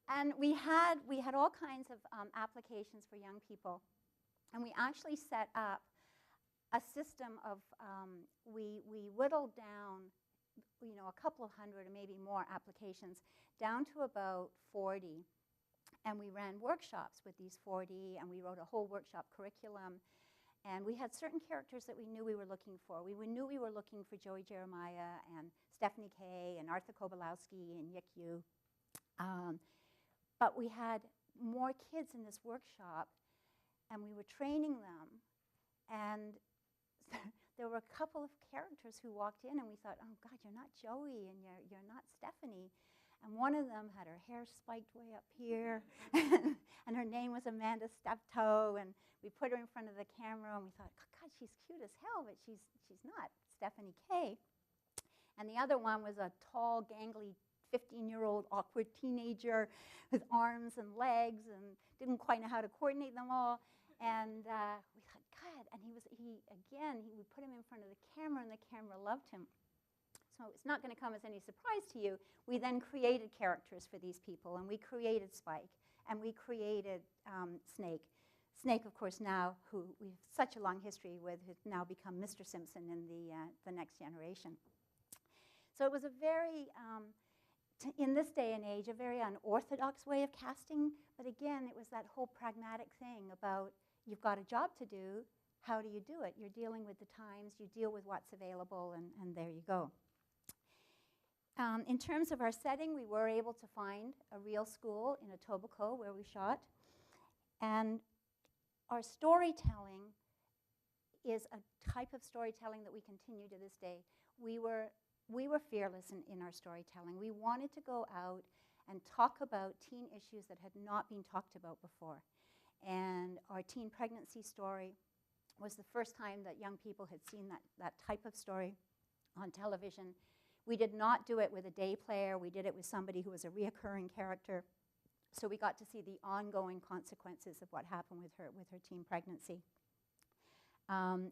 And we had all kinds of applications for young people. And we actually set up a system of, we whittled down, you know, a couple of hundred or maybe more applications down to about 40. And we ran workshops with these 40, and we wrote a whole workshop curriculum. And we had certain characters that we knew we were looking for. We knew we were looking for Joey Jeremiah and Stephanie Kay and Arthur Kobolowski and Yik Yu. But we had more kids in this workshop, and we were training them. And there were a couple of characters who walked in, and we thought, oh, God, you're not Joey, and you're not Stephanie. And one of them had her hair spiked way up here, and her name was Amanda Steptoe, and we put her in front of the camera, and we thought, God, she's cute as hell, but she's not Stephanie Kay. And the other one was a tall, gangly, 15-year-old awkward teenager with arms and legs and didn't quite know how to coordinate them all. And we thought, God, and we put him in front of the camera, and the camera loved him. So it's not going to come as any surprise to you. We then created characters for these people, and we created Spike, and we created Snake. Snake, of course, now, who we have such a long history with, has now become Mr. Simpson in the next generation. So it was a very, in this day and age, a very unorthodox way of casting. But again, it was that whole pragmatic thing about you've got a job to do. How do you do it? You're dealing with the times. You deal with what's available, and there you go. In terms of our setting, we were able to find a real school in Etobicoke where we shot. And our storytelling is a type of storytelling that we continue to this day. We were fearless in our storytelling. We wanted to go out and talk about teen issues that had not been talked about before. And our teen pregnancy story was the first time that young people had seen that type of story on television. We did not do it with a day player. We did it with somebody who was a reoccurring character. So we got to see the ongoing consequences of what happened with her teen pregnancy. And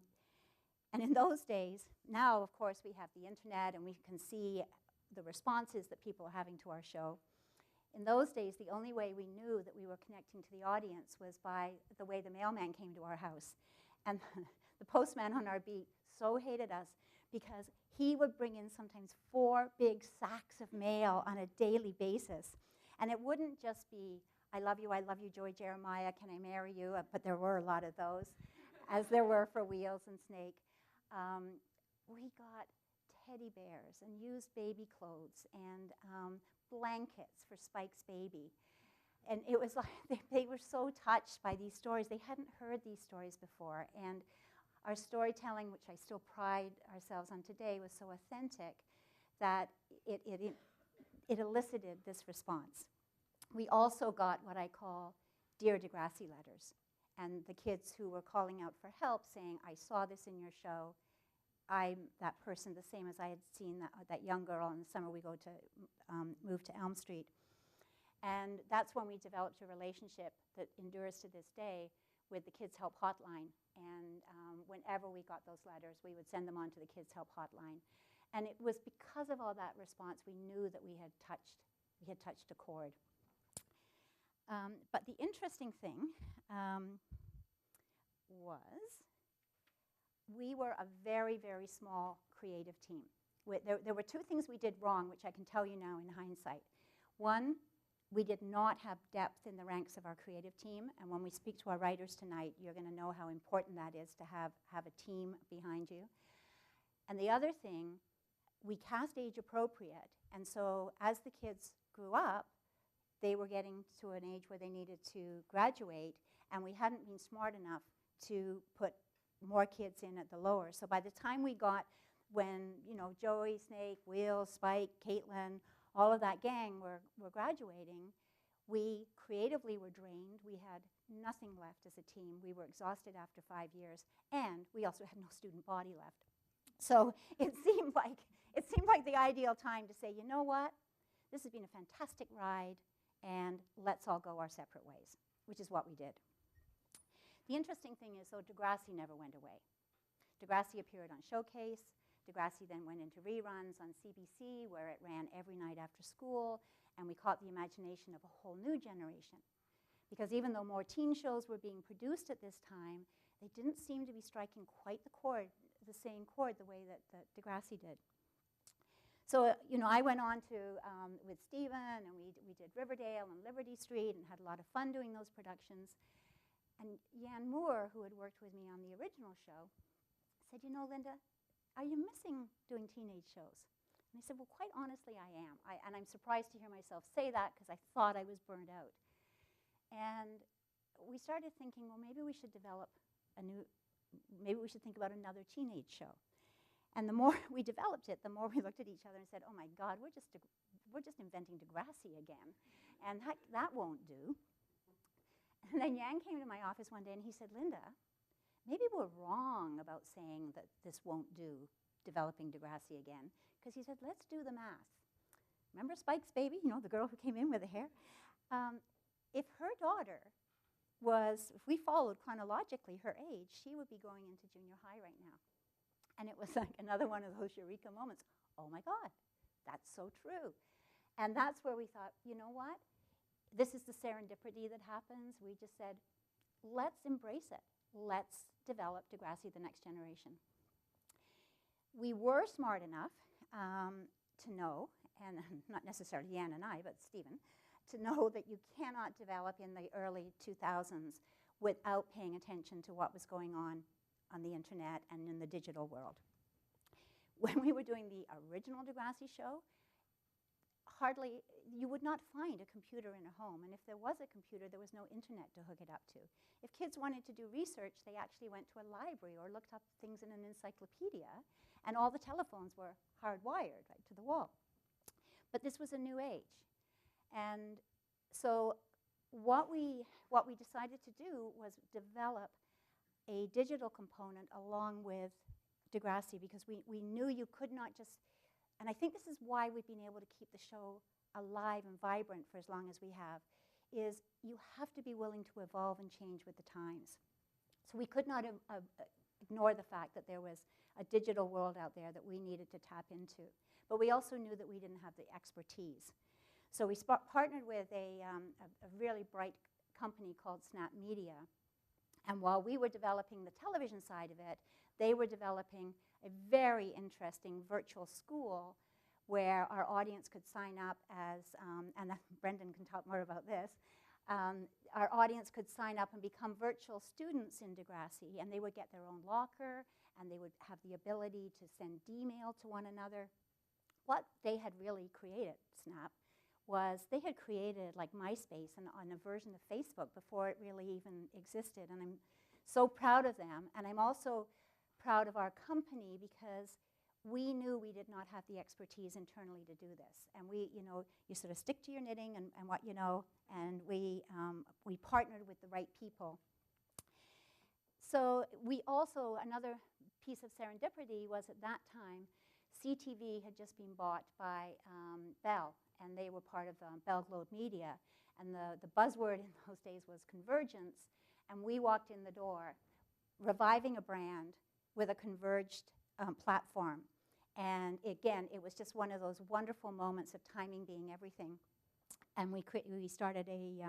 in those days, now, of course, we have the internet, and we can see the responses that people are having to our show. In those days, the only way we knew that we were connecting to the audience was by the way the mailman came to our house. And the postman on our beat so hated us because he would bring in sometimes 4 big sacks of mail on a daily basis. And it wouldn't just be, I love you, Joy Jeremiah, can I marry you? But there were a lot of those, as there were for Wheels and Snake. We got teddy bears and used baby clothes and blankets for Spike's baby. And it was like they were so touched by these stories. They hadn't heard these stories before. And our storytelling, which I still pride ourselves on today, was so authentic that it elicited this response. We also got what I call Dear Degrassi letters. And the kids who were calling out for help saying, I saw this in your show. I'm that person, the same as I had seen that young girl in the summer we moved to Elm Street. And that's when we developed a relationship that endures to this day with the Kids Help Hotline. And whenever we got those letters, we would send them on to the Kids Help Hotline. And it was because of all that response we knew that we had touched a chord. But the interesting thing was we were a very, very small creative team. There were 2 things we did wrong, which I can tell you now in hindsight. One, we did not have depth in the ranks of our creative team. And when we speak to our writers tonight, you're going to know how important that is to have a team behind you. And the other thing, we cast age appropriate. And so as the kids grew up, they were getting to an age where they needed to graduate, and we hadn't been smart enough to put more kids in at the lower. So by the time we got when, Joey, Snake, Will, Spike, Caitlin, all of that gang were graduating, we creatively were drained. We had nothing left as a team. We were exhausted after 5 years, and we also had no student body left. So it seemed like the ideal time to say, you know what? This has been a fantastic ride, and let's all go our separate ways, which is what we did. The interesting thing is, though, Degrassi never went away. Degrassi appeared on Showcase. Degrassi then went into reruns on CBC, where it ran every night after school, and we caught the imagination of a whole new generation. Because even though more teen shows were being produced at this time, they didn't seem to be striking quite the same chord the way that Degrassi did. So, I went on to, with Stephen, and we did Riverdale and Liberty Street and had a lot of fun doing those productions. And Jan Moore, who had worked with me on the original show, said, Linda, are you missing doing teenage shows? And I said, well, quite honestly, I am. And I'm surprised to hear myself say that because I thought I was burned out. And we started thinking, well, maybe we should develop a maybe we should think about another teenage show. And the more we developed it, the more we looked at each other and said, oh my God, we're just inventing Degrassi again. And that won't do. And then Yang came to my office one day and he said, Linda, maybe we're wrong about saying that this won't do, developing Degrassi again. Because he said, let's do the math. Remember Spike's baby, you know, the girl who came in with the hair? If her daughter if we followed chronologically her age, she would be going into junior high right now. And it was like another one of those eureka moments. Oh my God, that's so true. And that's where we thought, you know what? This is the serendipity that happens. We just said, let's embrace it. Let's develop Degrassi, the next generation. We were smart enough to know, and not necessarily Jan and I, but Stephen, to know that you cannot develop in the early 2000s without paying attention to what was going on the internet and in the digital world. When we were doing the original Degrassi show, you would not find a computer in a home. And if there was a computer, there was no internet to hook it up to. If kids wanted to do research, they actually went to a library or looked up things in an encyclopedia, and all the telephones were hardwired right to the wall. But this was a new age. And so what we decided to do was develop a digital component along with Degrassi, because we knew you could not just, and I think this is why we've been able to keep the show alive and vibrant for as long as we have, is you have to be willing to evolve and change with the times. So we could not ignore the fact that there was a digital world out there that we needed to tap into. But we also knew that we didn't have the expertise. So we partnered with a really bright company called Snap Media. And while we were developing the television side of it, they were developing a very interesting virtual school where our audience could sign up as, and Brendon can talk more about this, our audience could sign up and become virtual students in Degrassi, and they would get their own locker, and they would have the ability to send D-mail to one another. What they had really created, Snap, was they had created like MySpace and a version of Facebook before it really even existed. And I'm so proud of them. And I'm also proud of our company because we knew we did not have the expertise internally to do this. And you sort of stick to your knitting and what you know, and we partnered with the right people. So we also, another piece of serendipity was at that time, CTV had just been bought by Bell, and they were part of Bell Globe Media. And the buzzword in those days was convergence. And we walked in the door, reviving a brand with a converged platform. And again, it was just one of those wonderful moments of timing being everything. And we started a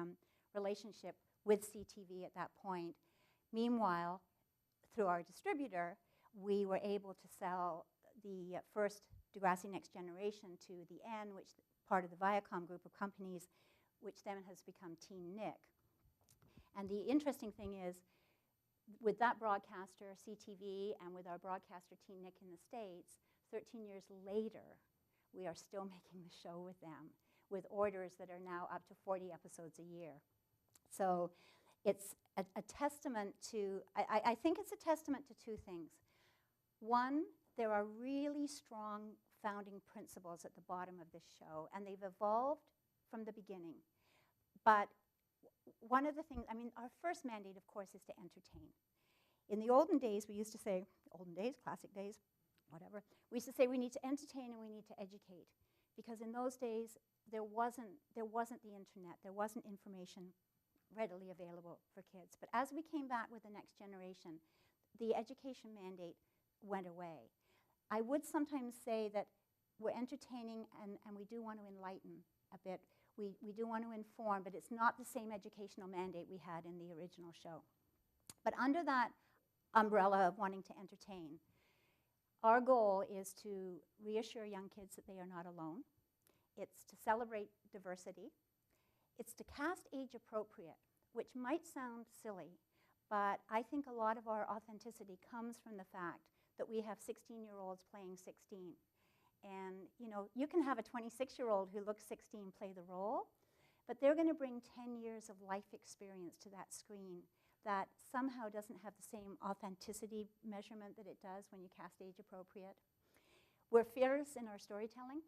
relationship with CTV at that point. Meanwhile, through our distributor, we were able to sell the first Degrassi Next Generation to the N, which part of the Viacom group of companies, which then has become Teen Nick. And the interesting thing is, with that broadcaster, CTV, and with our broadcaster, Teen Nick in the States, 13 years later, we are still making the show with them, with orders that are now up to 40 episodes a year. So it's a testament to, I think it's a testament to two things. One, there are really strong founding principles at the bottom of this show, and they've evolved from the beginning. But one of the things, our first mandate, of course, is to entertain. In the olden days, we used to say, olden days, classic days, whatever, we used to say we need to entertain and we need to educate. Because in those days, there wasn't the internet, there wasn't information readily available for kids. But as we came back with the next generation, the education mandate went away. I would sometimes say that we're entertaining and we do want to enlighten a bit. We do want to inform, but it's not the same educational mandate we had in the original show. But under that umbrella of wanting to entertain, our goal is to reassure young kids that they are not alone. It's to celebrate diversity. It's to cast age appropriate, which might sound silly, but I think a lot of our authenticity comes from the fact that we have 16-year-olds playing 16. And you can have a 26-year-old who looks 16 play the role, but they're going to bring 10 years of life experience to that screen that somehow doesn't have the same authenticity measurement that it does when you cast age appropriate. We're fearless in our storytelling.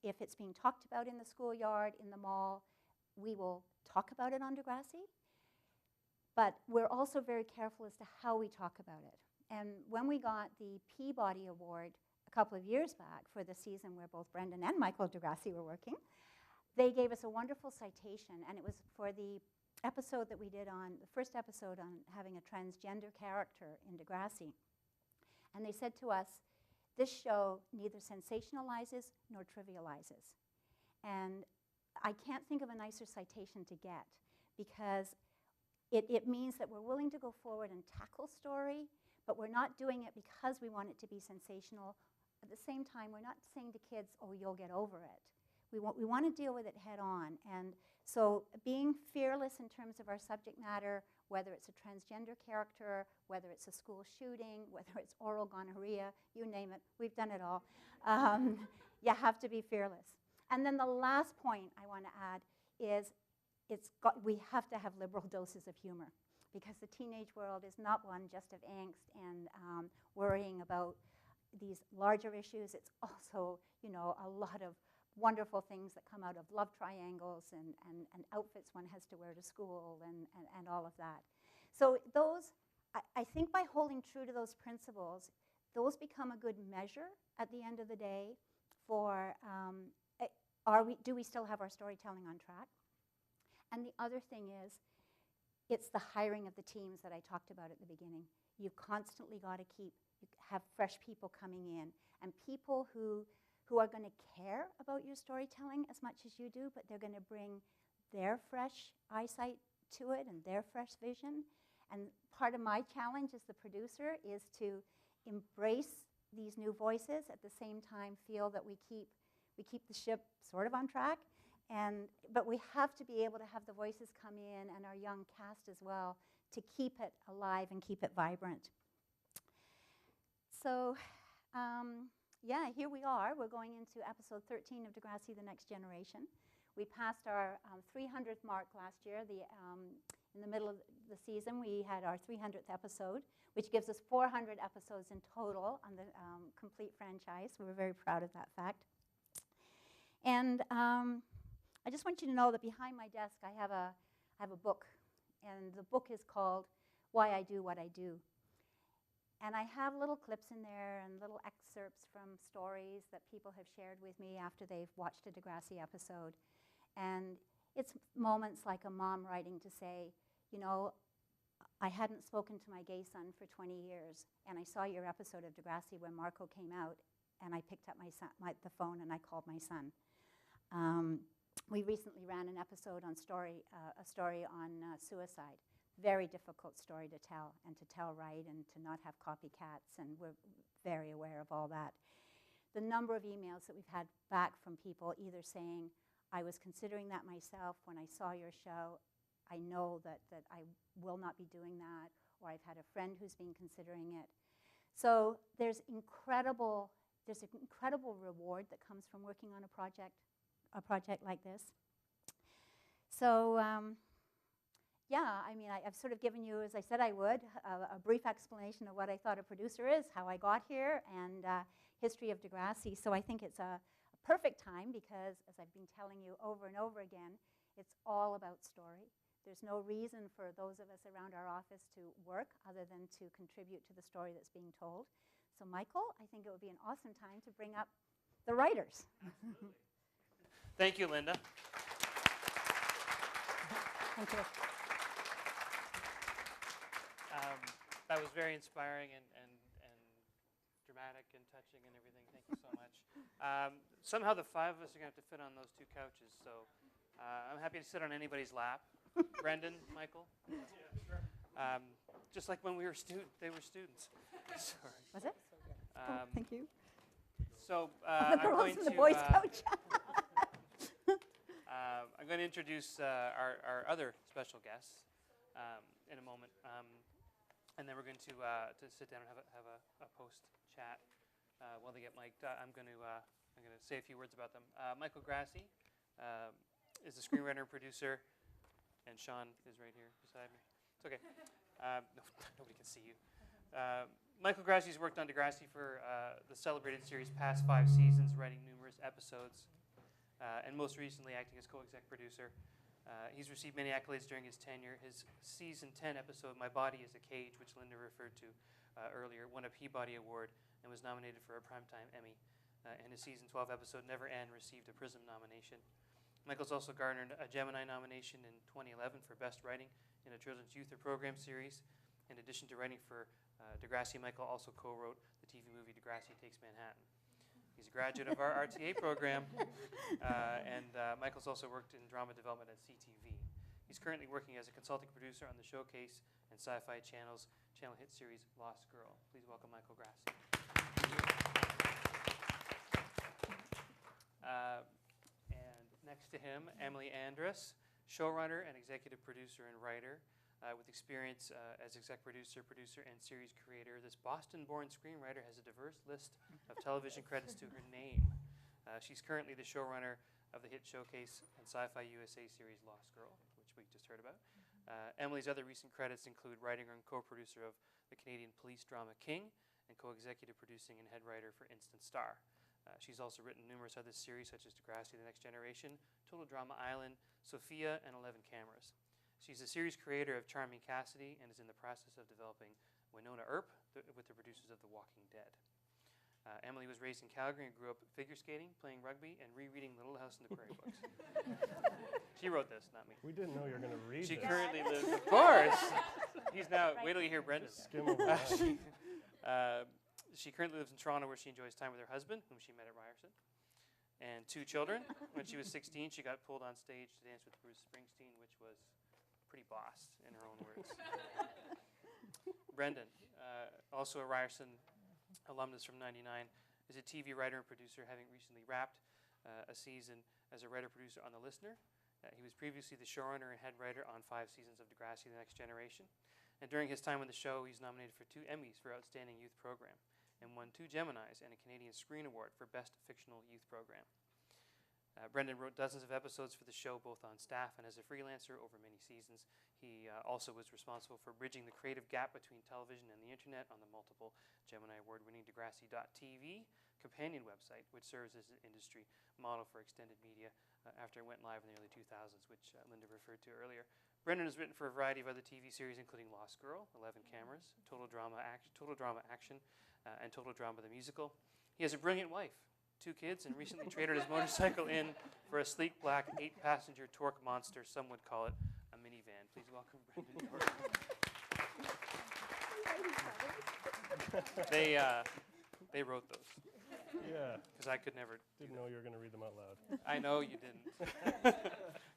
If it's being talked about in the schoolyard, in the mall, we will talk about it on Degrassi. But we're also very careful as to how we talk about it. And when we got the Peabody Award a couple of years back for the season where both Brendon and Michael Degrassi were working, they gave us a wonderful citation, and it was for the episode that we did on, the first episode on having a transgender character in Degrassi. And they said to us, this show neither sensationalizes nor trivializes. And I can't think of a nicer citation to get, because it means that we're willing to go forward and tackle story, but we're not doing it because we want it to be sensational. At the same time, we're not saying to kids, oh, you'll get over it. We want to deal with it head on. And so being fearless in terms of our subject matter, whether it's a transgender character, whether it's a school shooting, whether it's oral gonorrhea, you name it, we've done it all. You have to be fearless. And then the last point I want to add is we have to have liberal doses of humor, because the teenage world is not one just of angst and worrying about these larger issues. It's also, you know, a lot of wonderful things that come out of love triangles and outfits one has to wear to school and all of that. So those, I think by holding true to those principles, those become a good measure at the end of the day for do we still have our storytelling on track? And the other thing is, it's the hiring of the teams that I talked about at the beginning. You've constantly got to have fresh people coming in, and people who are going to care about your storytelling as much as you do, but they're going to bring their fresh eyesight to it and their fresh vision. And part of my challenge as the producer is to embrace these new voices, at the same time feel that we keep the ship sort of on track. But we have to be able to have the voices come in, and our young cast as well, to keep it alive and keep it vibrant. So, yeah, here we are. We're going into episode 13 of Degrassi, The Next Generation. We passed our 300th mark last year. In the middle of the season, we had our 300th episode, which gives us 400 episodes in total on the complete franchise. We're very proud of that fact. And I just want you to know that behind my desk I have a book, and the book is called Why I Do What I Do. And I have little clips in there and little excerpts from stories that people have shared with me after they've watched a Degrassi episode. And it's moments like a mom writing to say, you know, I hadn't spoken to my gay son for 20 years, and I saw your episode of Degrassi when Marco came out, and I picked up the phone and I called my son. We recently ran an episode on a story on suicide. Very difficult story to tell, and to tell right, and to not have copycats, and we're very aware of all that. The number of emails that we've had back from people either saying, I was considering that myself when I saw your show, I know that I will not be doing that, or I've had a friend who's been considering it. So there's an incredible reward that comes from working on a project like this. So, yeah, I mean, I've sort of given you, as I said I would, a brief explanation of what I thought a producer is, how I got here, and history of Degrassi. So I think it's a perfect time because, as I've been telling you over and over again, it's all about story. There's no reason for those of us around our office to work other than to contribute to the story that's being told. So Michael, I think it would be an awesome time to bring up the writers. Thank you, Linda. Thank you. That was very inspiring and dramatic and touching and everything. Thank you so much. Somehow the five of us are going to have to fit on those two couches, so I'm happy to sit on anybody's lap. Brendon, Michael? Yeah, sure. Just like when we were they were students. Sorry. Was it? Thank you. So the girls in the boys' couch. I'm going to introduce our other special guests in a moment, and then we're going to sit down and have a post chat while they get mic'd. I'm going to say a few words about them. Michael Grassi is a screenwriter and producer. and Sean is right here beside me. It's okay. No, nobody can see you. Michael Grassi's worked on Degrassi for the celebrated series' past 5 seasons, writing numerous episodes, and most recently acting as co-exec producer. He's received many accolades during his tenure. His season 10 episode, My Body is a Cage, which Linda referred to earlier, won a Peabody Award and was nominated for a Primetime Emmy. And his season 12 episode, Never End, received a Prism nomination. Michael's also garnered a Gemini nomination in 2011 for Best Writing in a Children's Youth or Program Series. In addition to writing for Degrassi, Michael also co-wrote the TV movie Degrassi Takes Manhattan. He's a graduate of our RTA program, and Michael's also worked in drama development at CTV. He's currently working as a consulting producer on the Showcase and Sci-Fi Channel's channel hit series Lost Girl. Please welcome Michael Grassi. And next to him, Emily Andras, showrunner and executive producer and writer, with experience as exec producer, and series creator. This Boston-born screenwriter has a diverse list of television credits to her name. She's currently the showrunner of the hit Showcase and Sci-Fi USA series Lost Girl, which we just heard about. Emily's other recent credits include writer and co-producer of the Canadian police drama King, and co-executive producing and head writer for Instant Star. She's also written numerous other series such as Degrassi, The Next Generation, Total Drama Island, Sophia, and 11 Cameras. She's a series creator of Charming Cassidy and is in the process of developing Winona Earp with the producers of The Walking Dead. Emily was raised in Calgary and grew up figure skating, playing rugby, and rereading Little House on the Prairie books. She wrote this, not me. We didn't know you were going to read She this. currently lives, of course. He's now, wait till you hear Brendan. Skim over that. She currently lives in Toronto, where she enjoys time with her husband, whom she met at Ryerson, and 2 children. When she was 16, she got pulled on stage to dance with Bruce Springsteen, which was pretty boss, in her own words. Brendon, also a Ryerson alumnus from '99, is a TV writer and producer, having recently wrapped a season as a writer-producer on The Listener. He was previously the showrunner and head writer on 5 seasons of Degrassi, The Next Generation. And during his time on the show, he's nominated for 2 Emmys for Outstanding Youth Program, and won 2 Geminis and a Canadian Screen Award for Best Fictional Youth Program. Brendon wrote dozens of episodes for the show, both on staff and as a freelancer over many seasons. He also was responsible for bridging the creative gap between television and the internet on the multiple Gemini Award-winning Degrassi.tv companion website, which serves as an industry model for extended media after it went live in the early 2000s, which Linda referred to earlier. Brendon has written for a variety of other TV series, including Lost Girl, 11 Cameras, Total Drama Action, and Total Drama the Musical. He has a brilliant wife, 2 kids, and recently traded his motorcycle in for a sleek black 8-passenger torque monster. Some would call it a minivan. Please welcome Brendon Yorke. They wrote those. Yeah. Because I could never. Didn't know you were going to read them out loud. I know you didn't.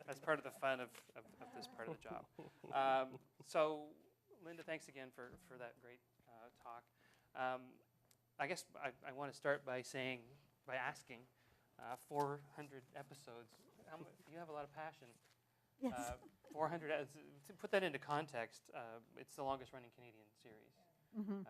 That's part of the fun of this part of the job. So, Linda, thanks again for that great talk. I guess I want to start by asking, 400 episodes. You have a lot of passion. Yes. 400. To put that into context, it's the longest-running Canadian series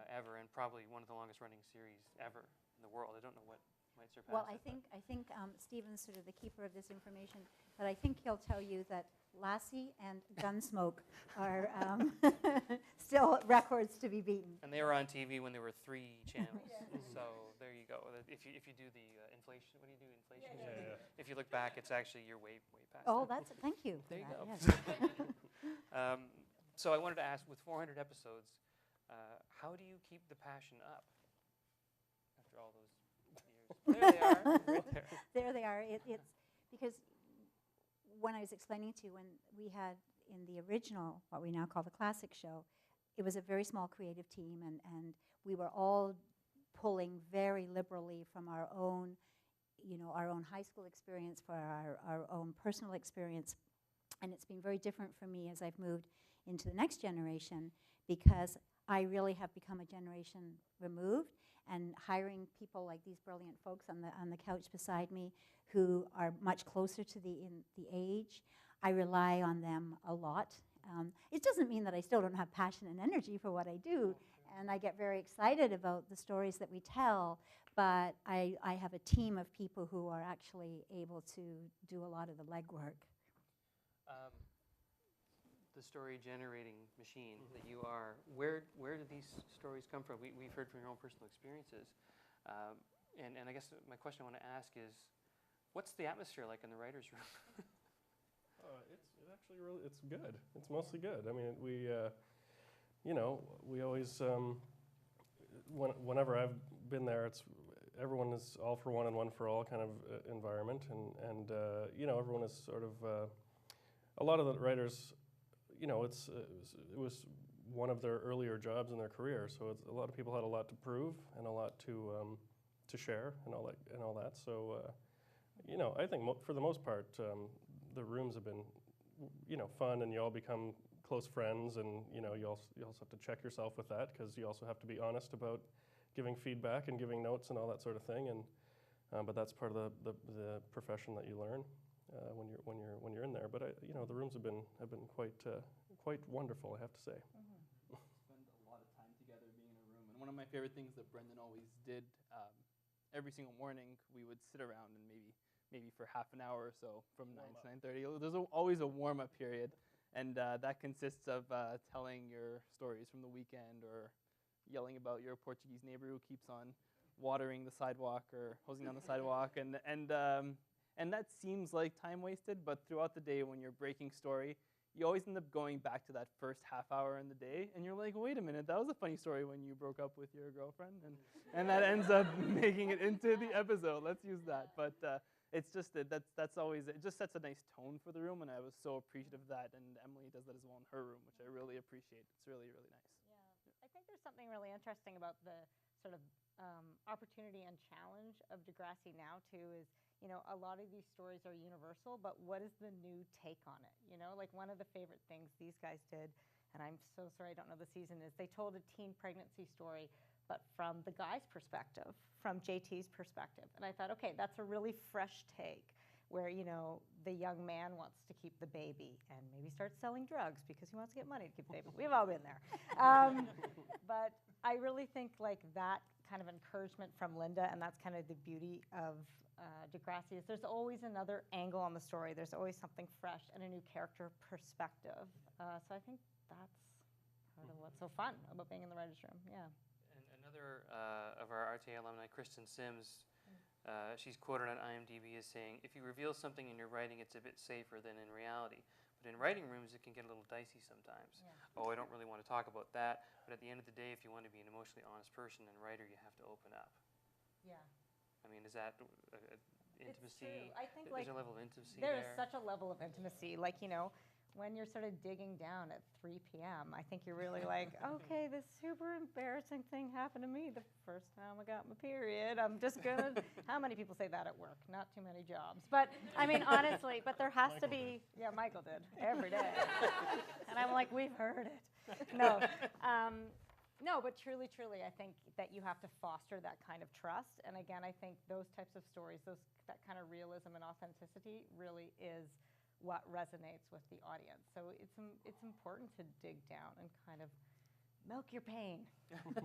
ever, and probably one of the longest-running series ever in the world. I don't know what might surpass Well, it. I think Stephen's sort of the keeper of this information, but I think he'll tell you that Lassie and Gunsmoke are still records to be beaten. And they were on TV when there were 3 channels. So there you go. If you do the inflation, what do you do? Inflation. Yeah. If you look back, it's actually you're way past. Oh, that. thank you. There you for go. that, yes. So I wanted to ask, with 400 episodes, how do you keep the passion up after all those years? There they are, right there. There they are. It's because when I was explaining to you, when we had in the original, what we now call the classic show, it was a very small creative team, and we were all pulling very liberally from our own, our own high school experience, for our own personal experience. And it's been very different for me as I've moved into the next generation, because I really have become a generation removed, and hiring people like these brilliant folks on the couch beside me who are much closer to the age, I rely on them a lot. It doesn't mean that I still don't have passion and energy for what I do, and I get very excited about the stories that we tell, but I have a team of people who are actually able to do a lot of the legwork. the story generating machine that you are, where do these stories come from? We've heard from your own personal experiences. And I guess my question I want to ask is, what's the atmosphere like in the writer's room? It's actually really, it's good. It's mostly good. I mean, we always, whenever I've been there, everyone is all for one and one for all kind of environment, and everyone is sort of, a lot of the writers, it was one of their earlier jobs in their career, so a lot of people had a lot to prove and a lot to share and all that. So, I think for the most part, the rooms have been, fun, and you all become close friends, and you also have to check yourself with that, because you also have to be honest about giving feedback and giving notes and all that sort of thing. And but that's part of the profession that you learn when you're in there. But the rooms have been quite wonderful, I have to say. Spend a lot of time together being in a room. And one of my favorite things that Brendon always did, every single morning we would sit around and maybe for half an hour or so from 9 to 9:30. There's always a warm-up period, and that consists of telling your stories from the weekend, or yelling about your Portuguese neighbor who keeps on watering the sidewalk or hosing down the sidewalk, and that seems like time wasted, but throughout the day when you're breaking story, you always end up going back to that first half hour in the day, and you're like, wait a minute, that was a funny story when you broke up with your girlfriend, and that ends up making it into the episode. Let's use that. But it's just that's always, it just sets a nice tone for the room, and I was so appreciative of that, and Emily does that as well in her room, which I really appreciate. It's really, really nice. Yeah, I think there's something really interesting about the sort of opportunity and challenge of Degrassi now too is, a lot of these stories are universal, but what is the new take on it? Like one of the favorite things these guys did, and I'm so sorry I don't know the season, is they told a teen pregnancy story, but from the guy's perspective, from JT's perspective. And I thought, okay, that's a really fresh take where, the young man wants to keep the baby and maybe start selling drugs because he wants to get money to keep the baby. We've all been there. But I really think like that kind of encouragement from Linda, and that's kind of the beauty of Degrassi, is there's always another angle on the story. There's always something fresh and a new character perspective. So I think that's part of what's so fun about being in the writer's room. Yeah. And another of our RTA alumni, Kristen Sims, she's quoted on IMDb as saying, if you reveal something in your writing, it's a bit safer than in reality. But in writing rooms, it can get a little dicey sometimes. Yeah. Oh, I don't really want to talk about that. But at the end of the day, if you want to be an emotionally honest person and writer, you have to open up. Yeah. I mean, is that intimacy? I think there's a level of intimacy there. There is such a level of intimacy. Like, when you're sort of digging down at 3 p.m., I think you're really like, okay, this super embarrassing thing happened to me the first time I got my period. I'm just gonna, how many people say that at work? Not too many jobs. But, I mean, honestly, but there has to be, yeah, Michael did, every day. And I'm like, we've heard it. No. No, but truly, I think that you have to foster that kind of trust. And again, I think those types of stories, that kind of realism and authenticity really is what resonates with the audience. So it's important to dig down and kind of milk your pain.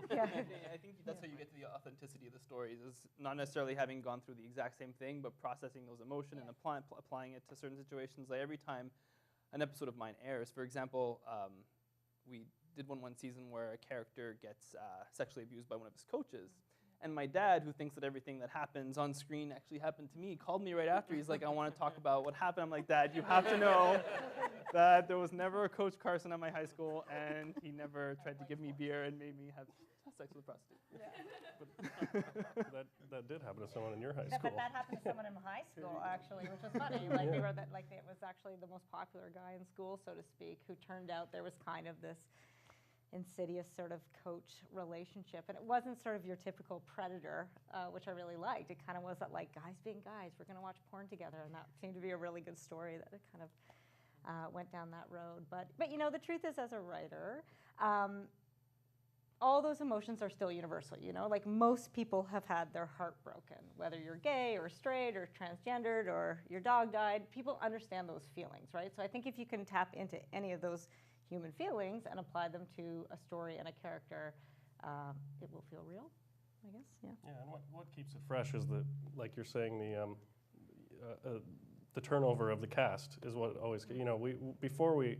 Yeah. I think that's how you get to the authenticity of the stories, is not necessarily having gone through the exact same thing, but processing those emotions and applying it to certain situations. Like every time an episode of mine airs, for example, we did one season where a character gets sexually abused by one of his coaches. And my dad, who thinks that everything that happens on screen actually happened to me, called me right after. He's like, I want to talk about what happened. I'm like, Dad, you have to know that there was never a Coach Carson at my high school, and he never tried to give me beer and made me have sex with a prostitute. Yeah. that did happen to someone in your high school. But that happened to someone in high school, actually, which was funny. Like, they were it was actually the most popular guy in school, so to speak, who turned out there was kind of this insidious sort of coach relationship. And it wasn't sort of your typical predator, which I really liked. It kind of was that, like, guys being guys, we're going to watch porn together. And that seemed to be a really good story that it kind of went down that road. But the truth is, as a writer, all those emotions are still universal, Like, most people have had their heart broken, whether you're gay or straight or transgendered or your dog died. People understand those feelings, right? So I think if you can tap into any of those human feelings and apply them to a story and a character, it will feel real, I guess. Yeah. Yeah, and what keeps it fresh is like you're saying, the turnover of the cast is what always, before we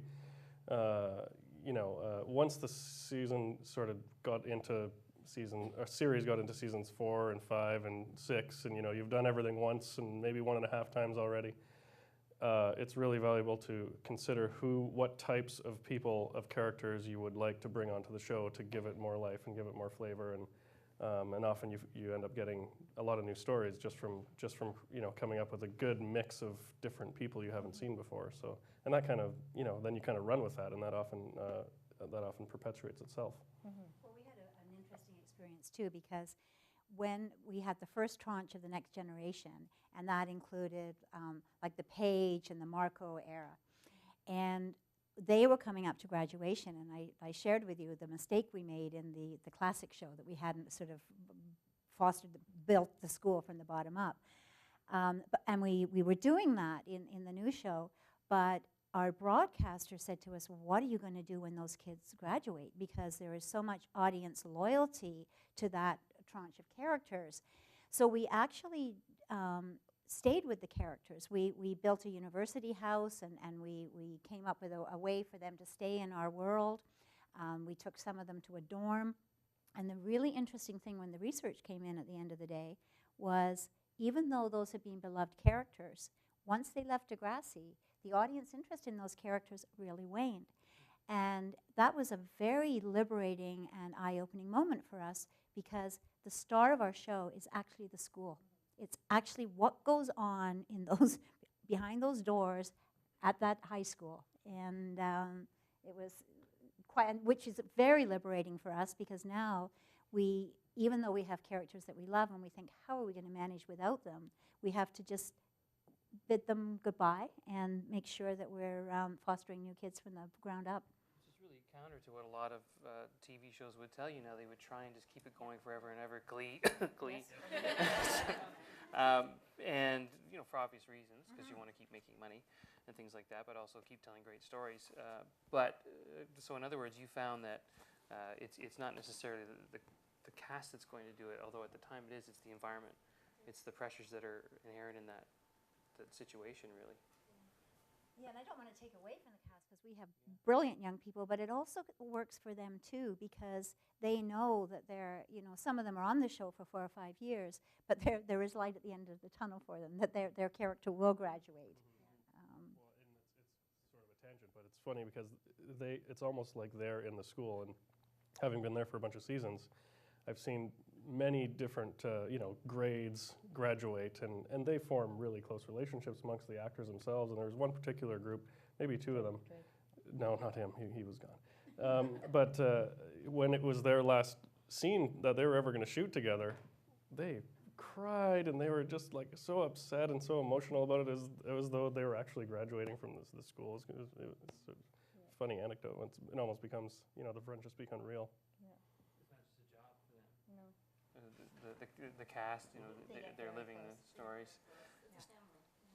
once the season sort of got into series got into seasons 4 and 5 and 6, and you've done everything once and maybe 1.5 times already, it's really valuable to consider what types of characters you would like to bring onto the show to give it more life and give it more flavor, and often you end up getting a lot of new stories just from coming up with a good mix of different people you haven't seen before. So, and that kind of then you kind of run with that, and that often perpetuates itself. Well, we had an interesting experience too, because when we had the first tranche of the next generation, and that included like the Page and the Marco era, and they were coming up to graduation, and I shared with you the mistake we made in the classic show, that we hadn't sort of built the school from the bottom up. And we were doing that in the new show, but our broadcaster said to us, what are you going to do when those kids graduate? Because there is so much audience loyalty to that tranche of characters. So we actually stayed with the characters. We built a university house, and we came up with a way for them to stay in our world. We took some of them to a dorm. And the really interesting thing when the research came in at the end of the day was, even though those had been beloved characters, once they left Degrassi, the audience interest in those characters really waned. And that was a very liberating and eye-opening moment for us, because the star of our show is actually the school. It's actually what goes on in those behind those doors at that high school. And it was which is very liberating for us, because now even though we have characters that we love and we think, how are we going to manage without them, we have to just bid them goodbye and make sure that we're fostering new kids from the ground up. Which is really counter to what a lot of TV shows would tell you now. They would try and just keep it going forever and ever. Glee. And for obvious reasons, because you want to keep making money and things like that, but also keep telling great stories. So in other words, you found that it's not necessarily the cast that's going to do it, although at the time it's the environment. It's the pressures that are inherent in that situation, really. Yeah, and I don't want to take away from the cast, because we have brilliant young people, but it also works for them too, because they know that some of them are on the show for 4 or 5 years, but there is light at the end of the tunnel for them, that their character will graduate. Well, and it's sort of a tangent, but it's funny because it's almost like they're in the school, and having been there for a bunch of seasons, I've seen many different grades graduate, and they form really close relationships amongst the actors themselves. And there's one particular group, maybe 2 of them. No, not him. He was gone. But when it was their last scene that they were ever going to shoot together, they cried, and they were just like so upset and so emotional about it, as though they were actually graduating from the school. It's a funny anecdote. It almost becomes, the friendships become real. It's not just a job for them. No. The cast, they're living the stories.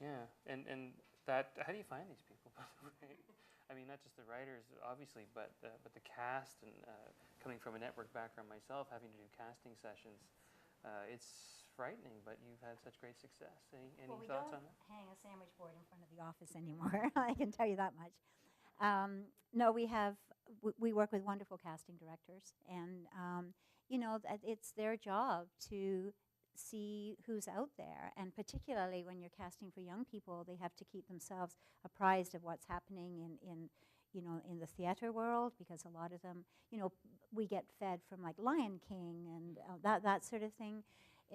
Yeah, and that, how do you find these people, by the way? I mean, not just the writers, obviously, but the cast, and coming from a network background myself, having to do casting sessions, it's frightening, but you've had such great success. Any thoughts on that? We don't hang a sandwich board in front of the office anymore. I can tell you that much. No, we work with wonderful casting directors, and it's their job to see who's out there, and particularly when you're casting for young people, they have to keep themselves apprised of what's happening in the theater world, because a lot of them, we get fed from like Lion King and that sort of thing.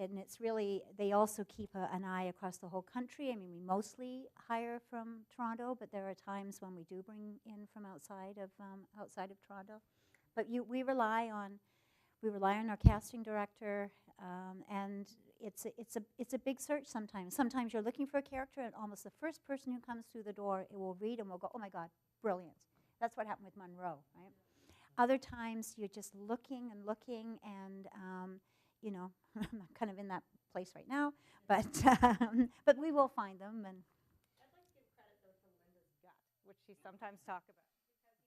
And it's really, they also keep an eye across the whole country. I mean, we mostly hire from Toronto, but there are times when we do bring in from outside of Toronto. But we rely on our casting director, and it's a big search sometimes. Sometimes you're looking for a character, and almost the first person who comes through the door, it will read and will go, oh my God, brilliant. That's what happened with Monroe, right? Other times you're just looking and looking, and I'm kind of in that place right now, but we will find them. And I'd like to give credit though to Linda's gut, which she sometimes talks about, because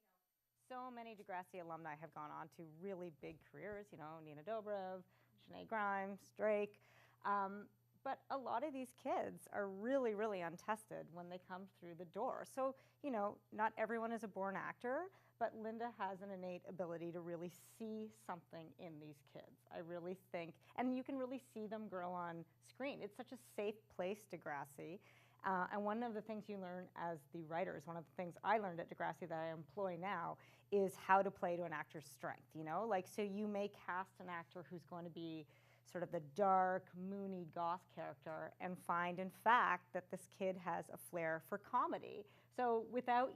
so many Degrassi alumni have gone on to really big careers. Nina Dobrev, Sinead Grimes, Drake, But a lot of these kids are really, really untested when they come through the door. So, not everyone is a born actor, but Linda has an innate ability to really see something in these kids. I really think, and you can really see them grow on screen. It's such a safe place, Degrassi. And one of the things you learn as the writers, one of the things I learned at Degrassi that I employ now is how to play to an actor's strength, so you may cast an actor who's going to be sort of the dark, moony goth character and find, in fact, that this kid has a flair for comedy. So without,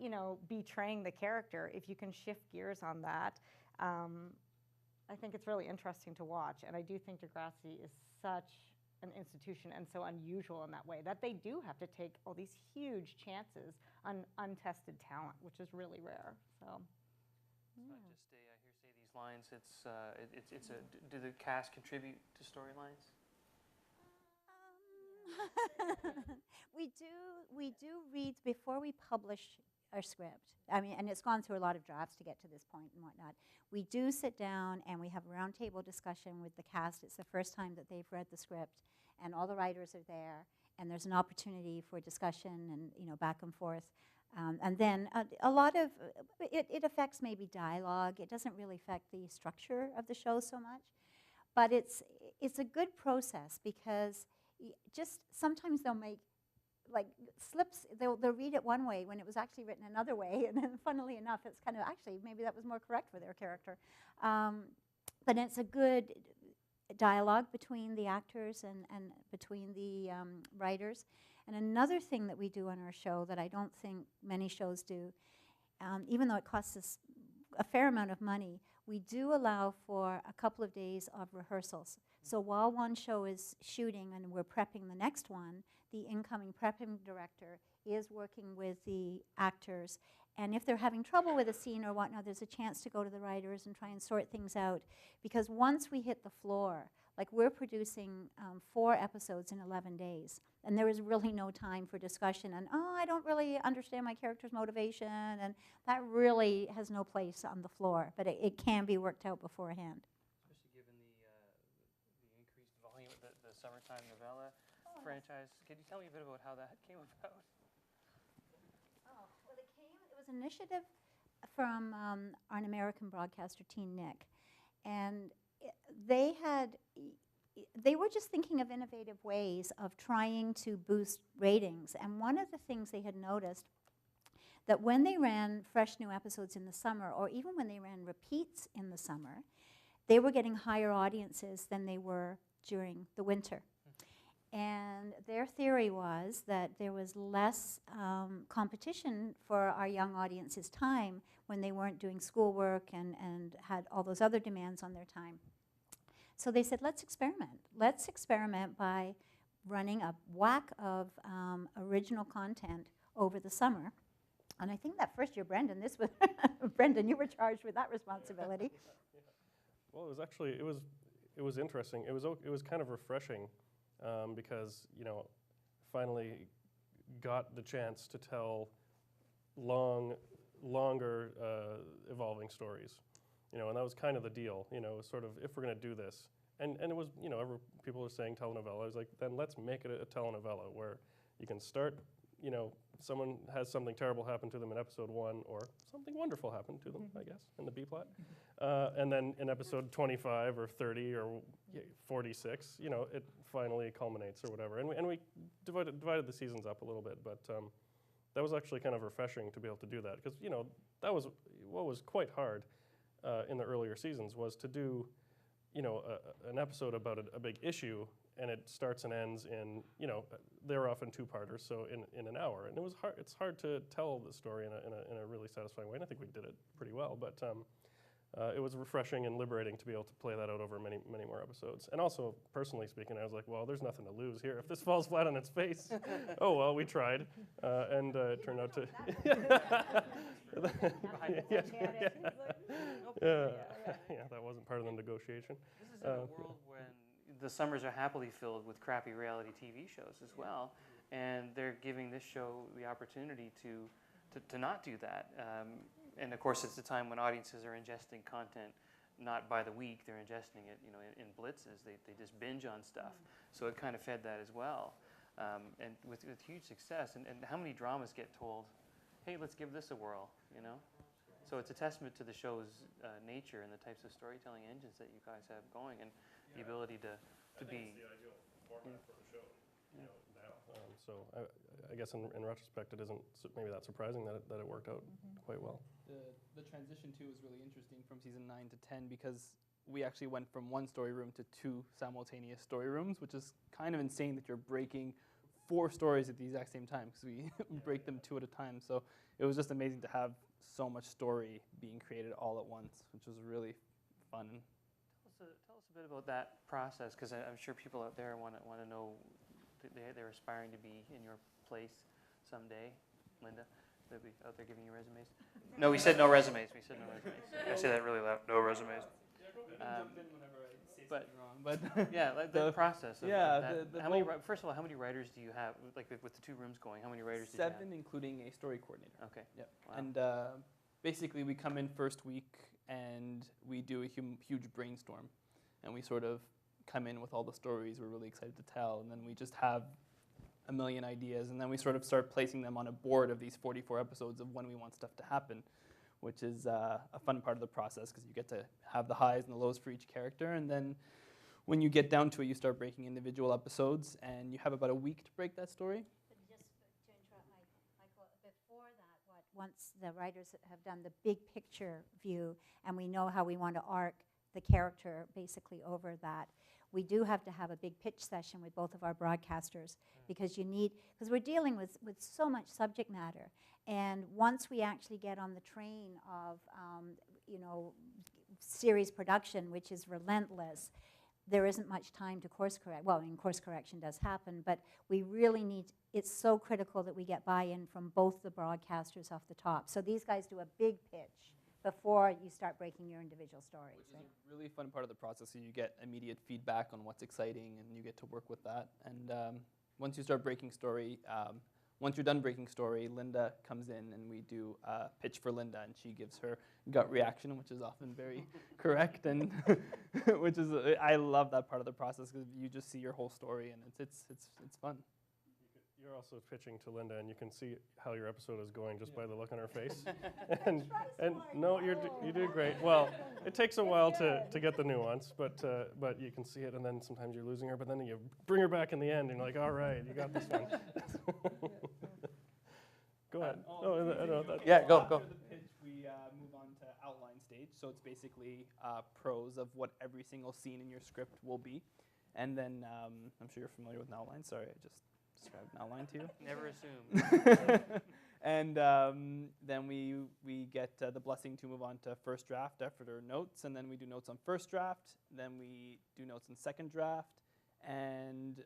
betraying the character, if you can shift gears on that, I think it's really interesting to watch. And I do think Degrassi is such an institution and so unusual in that way that they do have to take all these huge chances on untested talent, which is really rare. So. It's not just a hearsay these lines. It's a. Do the cast contribute to storylines? We do read before we publish our script. I mean, and it's gone through a lot of drafts to get to this point and whatnot. We do sit down and we have a roundtable discussion with the cast. It's the first time that they've read the script, and all the writers are there, and there's an opportunity for discussion and back and forth. And then a lot of it affects maybe dialogue. It doesn't really affect the structure of the show so much, but it's a good process because just sometimes they'll make like slips. They'll read it one way when it was actually written another way, and then funnily enough, it's kind of actually maybe that was more correct for their character. But it's a good dialogue between the actors and between the writers. And another thing that we do on our show that I don't think many shows do, even though it costs us a fair amount of money, we do allow for a couple of days of rehearsals. So while one show is shooting and we're prepping the next one, the incoming prepping director is working with the actors. And if they're having trouble with a scene or whatnot, there's a chance to go to the writers and try and sort things out. Because once we hit the floor, like we're producing 4 episodes in 11 days, and there is really no time for discussion. And, I don't really understand my character's motivation, and that really has no place on the floor. But it can be worked out beforehand. Especially given the increased volume of the summertime novella franchise. Can you tell me a bit about how that came about? Well, it was an initiative from an American broadcaster, Teen Nick, and they were just thinking of innovative ways of trying to boost ratings. And one of the things they had noticed that when they ran fresh new episodes in the summer, or even when they ran repeats in the summer, they were getting higher audiences than they were during the winter. And their theory was that there was less competition for our young audience's time when they weren't doing schoolwork and had all those other demands on their time. So they said, let's experiment. Let's experiment by running a whack of original content over the summer. And I think that first year, Brendon, Brendon, you were charged with that responsibility. Well, it was actually, it was interesting. It was kind of refreshing because, finally got the chance to tell longer evolving stories. And that was kind of the deal, sort of, if we're going to do this. And it was, people were saying telenovela. I was like, then let's make it a telenovela where you can start, someone has something terrible happen to them in episode 1, or something wonderful happen to them, I guess, in the B plot. And then in episode 25 or 30 or 46, it finally culminates or whatever. And we divided the seasons up a little bit, but that was actually kind of refreshing to be able to do that, because, that was what was quite hard in the earlier seasons, was to do, an episode about a big issue, and it starts and ends in, they're often 2-parters, so in an hour. And it was hard. It's hard to tell the story in a really satisfying way, and I think we did it pretty well. But it was refreshing and liberating to be able to play that out over many, many more episodes. And also, personally speaking, I was like, well, there's nothing to lose here. If this falls flat on its face, oh, well, we tried. And it turned out to... Yeah, that wasn't part of the negotiation. This is in a world when the summers are happily filled with crappy reality TV shows as well, and they're giving this show the opportunity to not do that. And of course, it's a time when audiences are ingesting content not by the week, they're ingesting it, in blitzes. They just binge on stuff. So it kind of fed that as well. And with huge success. And how many dramas get told, hey, let's give this a whirl, So it's a testament to the show's nature and the types of storytelling engines that you guys have going, and the ability to be. It's the ideal format for the show, now. So I guess in retrospect, it isn't maybe that surprising that it worked out quite well. The transition too was really interesting from season 9 to 10 because we actually went from one story room to 2 simultaneous story rooms, which is kind of insane that you're breaking 4 stories at the exact same time because we break them 2 at a time. So it was just amazing to have so much story being created all at once, which was really fun. Tell us a bit about that process, because I'm sure people out there want to know that they're aspiring to be in your place someday. Linda, they'll be out there giving you resumes. No, we said no resumes. We said no resumes. I say that really loud. No resumes. Jump in whenever I say but- something wrong, but Yeah, like the process. Of yeah, that. the How many? whole- First of all, how many writers do you have? Like with the 2 rooms going, how many writers do you have? 7, including a story coordinator. Okay. Yep. Wow. And basically, we come in first week and we do a huge brainstorm, and we sort of come in with all the stories we're really excited to tell, and then we just have a million ideas, and then we sort of start placing them on a board of these 44 episodes of when we want stuff to happen, which is a fun part of the process because you get to have the highs and the lows for each character, and then when you get down to it, you start breaking individual episodes, and you have about a week to break that story. But just to interrupt, Michael, before that, once the writers have done the big picture view and we know how we want to arc the character basically over that, we do have to have a big pitch session with both of our broadcasters because we're dealing with so much subject matter. And once we actually get on the train of, series production, which is relentless, there isn't much time to course correct. Well, course correction does happen, but we really it's so critical that we get buy-in from both the broadcasters off the top. So these guys do a big pitch before you start breaking your individual stories. Which is a really fun part of the process, so you get immediate feedback on what's exciting, and you get to work with that. And once you start breaking story, once you're done breaking story, Linda comes in, and we do a pitch for Linda, and she gives her gut reaction, which is often very correct, and which is I love that part of the process because you just see your whole story, and it's fun. You're also pitching to Linda, and you can see how your episode is going just by the look on her face. and no, you do great. Well, it takes a while to get the nuance, but you can see it, and then sometimes you're losing her, but then you bring her back in the end, and you're like, all right, you got this one. Go ahead. Go. After the pitch, we move on to outline stage. So it's basically prose of what every single scene in your script will be. And then I'm sure you're familiar with an outline. Sorry, I just described an outline to you. Never assume. And then we get the blessing to move on to first draft after notes. And then we do notes on first draft. Then we do notes on second draft. And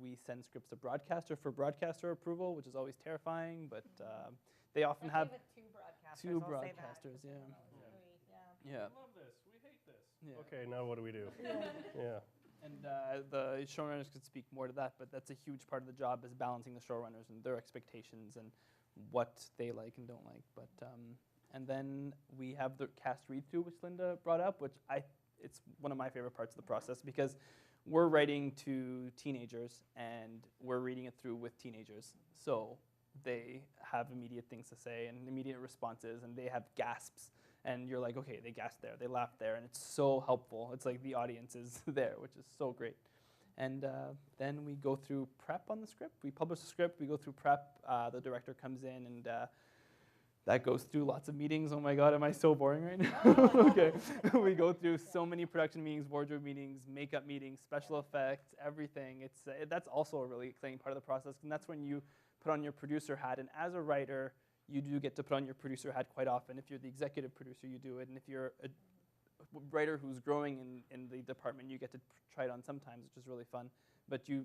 we send scripts to broadcaster for broadcaster approval, which is always terrifying, but they often have two broadcasters. Yeah. Love this. We hate this. Yeah. Okay, now what do we do? Yeah. And the showrunners could speak more to that, but that's a huge part of the job is balancing the showrunners and their expectations and what they like and don't like. But and then we have the cast read-through, which Linda brought up, which it's one of my favorite parts of the process because we're writing to teenagers and we're reading it through with teenagers. So they have immediate things to say and immediate responses, and they have gasps. And you're like, okay, they gasped there, they laughed there, and it's so helpful. It's like the audience is there, which is so great. And then we go through prep on the script. We publish the script, we go through prep. The director comes in, and that goes through lots of meetings. Oh my God, am I so boring right now? Okay. We go through so many production meetings, wardrobe meetings, makeup meetings, special effects, everything. That's also a really exciting part of the process, and that's when you put on your producer hat. And as a writer, you do get to put on your producer hat quite often. If you're the executive producer, you do it. And if you're a writer who's growing in the department, you get to try it on sometimes, which is really fun. But you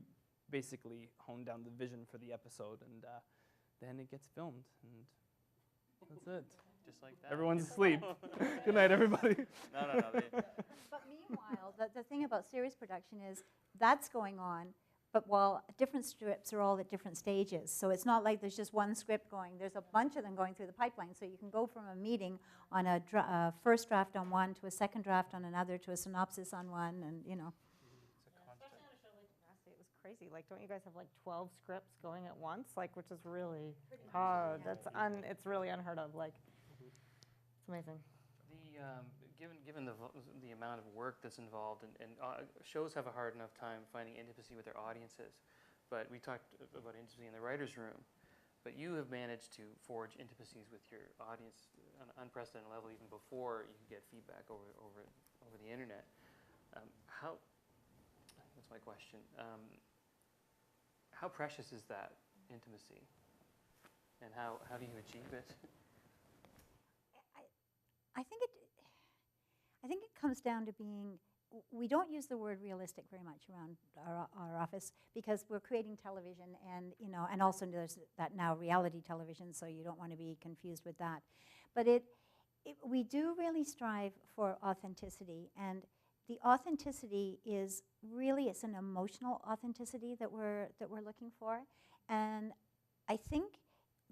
basically hone down the vision for the episode, and then it gets filmed. And that's it. Just like that. Everyone's asleep. Good night, everybody. No. But meanwhile, the thing about series production is that's going on. but while different strips are all at different stages. So it's not like there's just one script going. There's a bunch of them going through the pipeline. So you can go from a meeting on a first draft on one to a second draft on another to a synopsis on one, and It's a constant. Especially on a show like Degrassi, it was crazy. Like, don't you guys have like 12 scripts going at once? Like, which is really hard. Yeah. It's really unheard of. Like, it's amazing. Given the amount of work that's involved, and shows have a hard enough time finding intimacy with their audiences, but we talked about intimacy in the writer's room, but you have managed to forge intimacies with your audience on an unprecedented level even before you get feedback over the internet. That's my question. How precious is that intimacy, and how do you achieve it? I think it comes down to being, we don't use the word realistic very much around our office because we're creating television, and and also there's that now reality television, so you don't want to be confused with that. But we do really strive for authenticity, and the authenticity is really, it's an emotional authenticity that we're looking for. And I think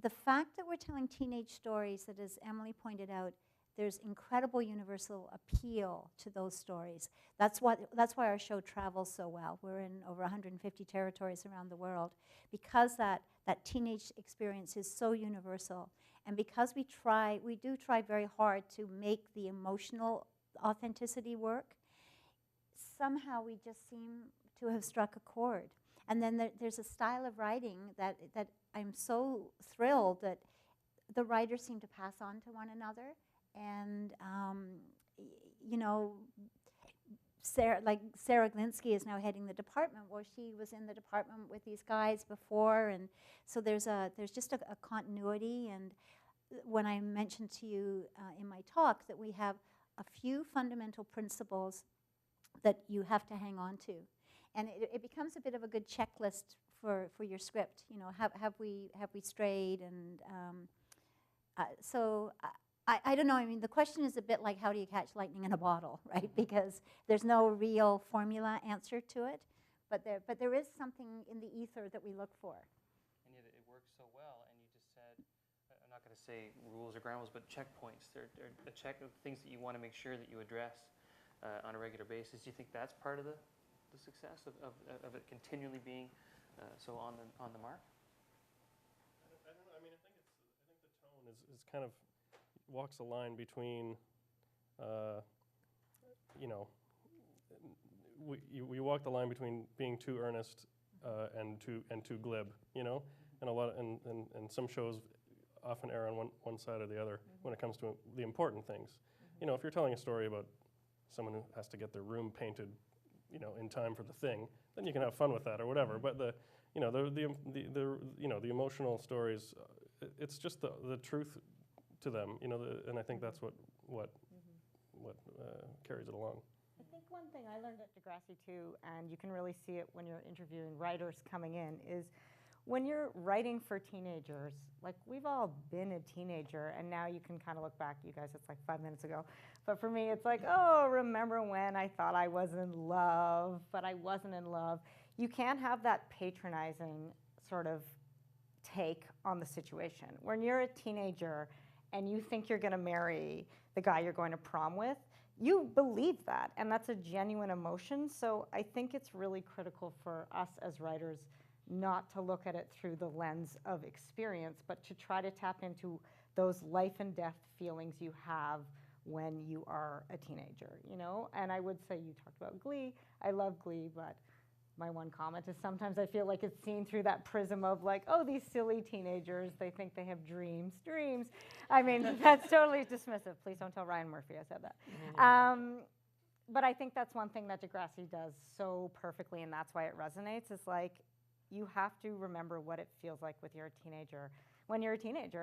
the fact that we're telling teenage stories, that as Emily pointed out, there's incredible universal appeal to those stories. That's why our show travels so well. We're in over 150 territories around the world because that teenage experience is so universal, and because we do try very hard to make the emotional authenticity work. Somehow we just seem to have struck a chord. And then there's a style of writing that I'm so thrilled that the writers seem to pass on to one another. And, Sarah Glinsky is now heading the department. Well, she was in the department with these guys before, and so there's just a continuity. And when I mentioned to you in my talk that we have a few fundamental principles that you have to hang on to, and it becomes a bit of a good checklist for your script. Have we strayed? And so I don't know. I mean, the question is a bit like, how do you catch lightning in a bottle, right? Because there's no real formula answer to it, but there is something in the ether that we look for. And yet it works so well. And you just said, I'm not going to say rules or ground rules, but checkpoints. They're things that you want to make sure that you address on a regular basis. Do you think that's part of the success of it continually being so on the mark? I don't know. I mean, I think the tone is kind of walks a line between, we walk the line between being too earnest and too glib, and a lot and some shows often err on one side or the other when it comes to the important things. If you're telling a story about someone who has to get their room painted, in time for the thing, then you can have fun with that or whatever. But the emotional stories, it's just the truth to them, and I think that's what carries it along. I think one thing I learned at Degrassi too, and you can really see it when you're interviewing writers coming in, is when you're writing for teenagers, like we've all been a teenager, and now you can kind of look back, you guys, it's like 5 minutes ago. But for me, it's like, oh, remember when I thought I was in love, but I wasn't in love. You can't have that patronizing sort of take on the situation. When you're a teenager and you think you're going to marry the guy you're going to prom with, you believe that, and that's a genuine emotion. So I think it's really critical for us as writers not to look at it through the lens of experience, but to try to tap into those life and death feelings you have when you are a teenager, And I would say, you talked about Glee. I love Glee, but my one comment is sometimes I feel like it's seen through that prism of like, oh, these silly teenagers, they think they have dreams. I mean, that's totally dismissive. Please don't tell Ryan Murphy I said that. But I think that's one thing that Degrassi does so perfectly, and that's why it resonates, is like, you have to remember what it feels like when you're a teenager,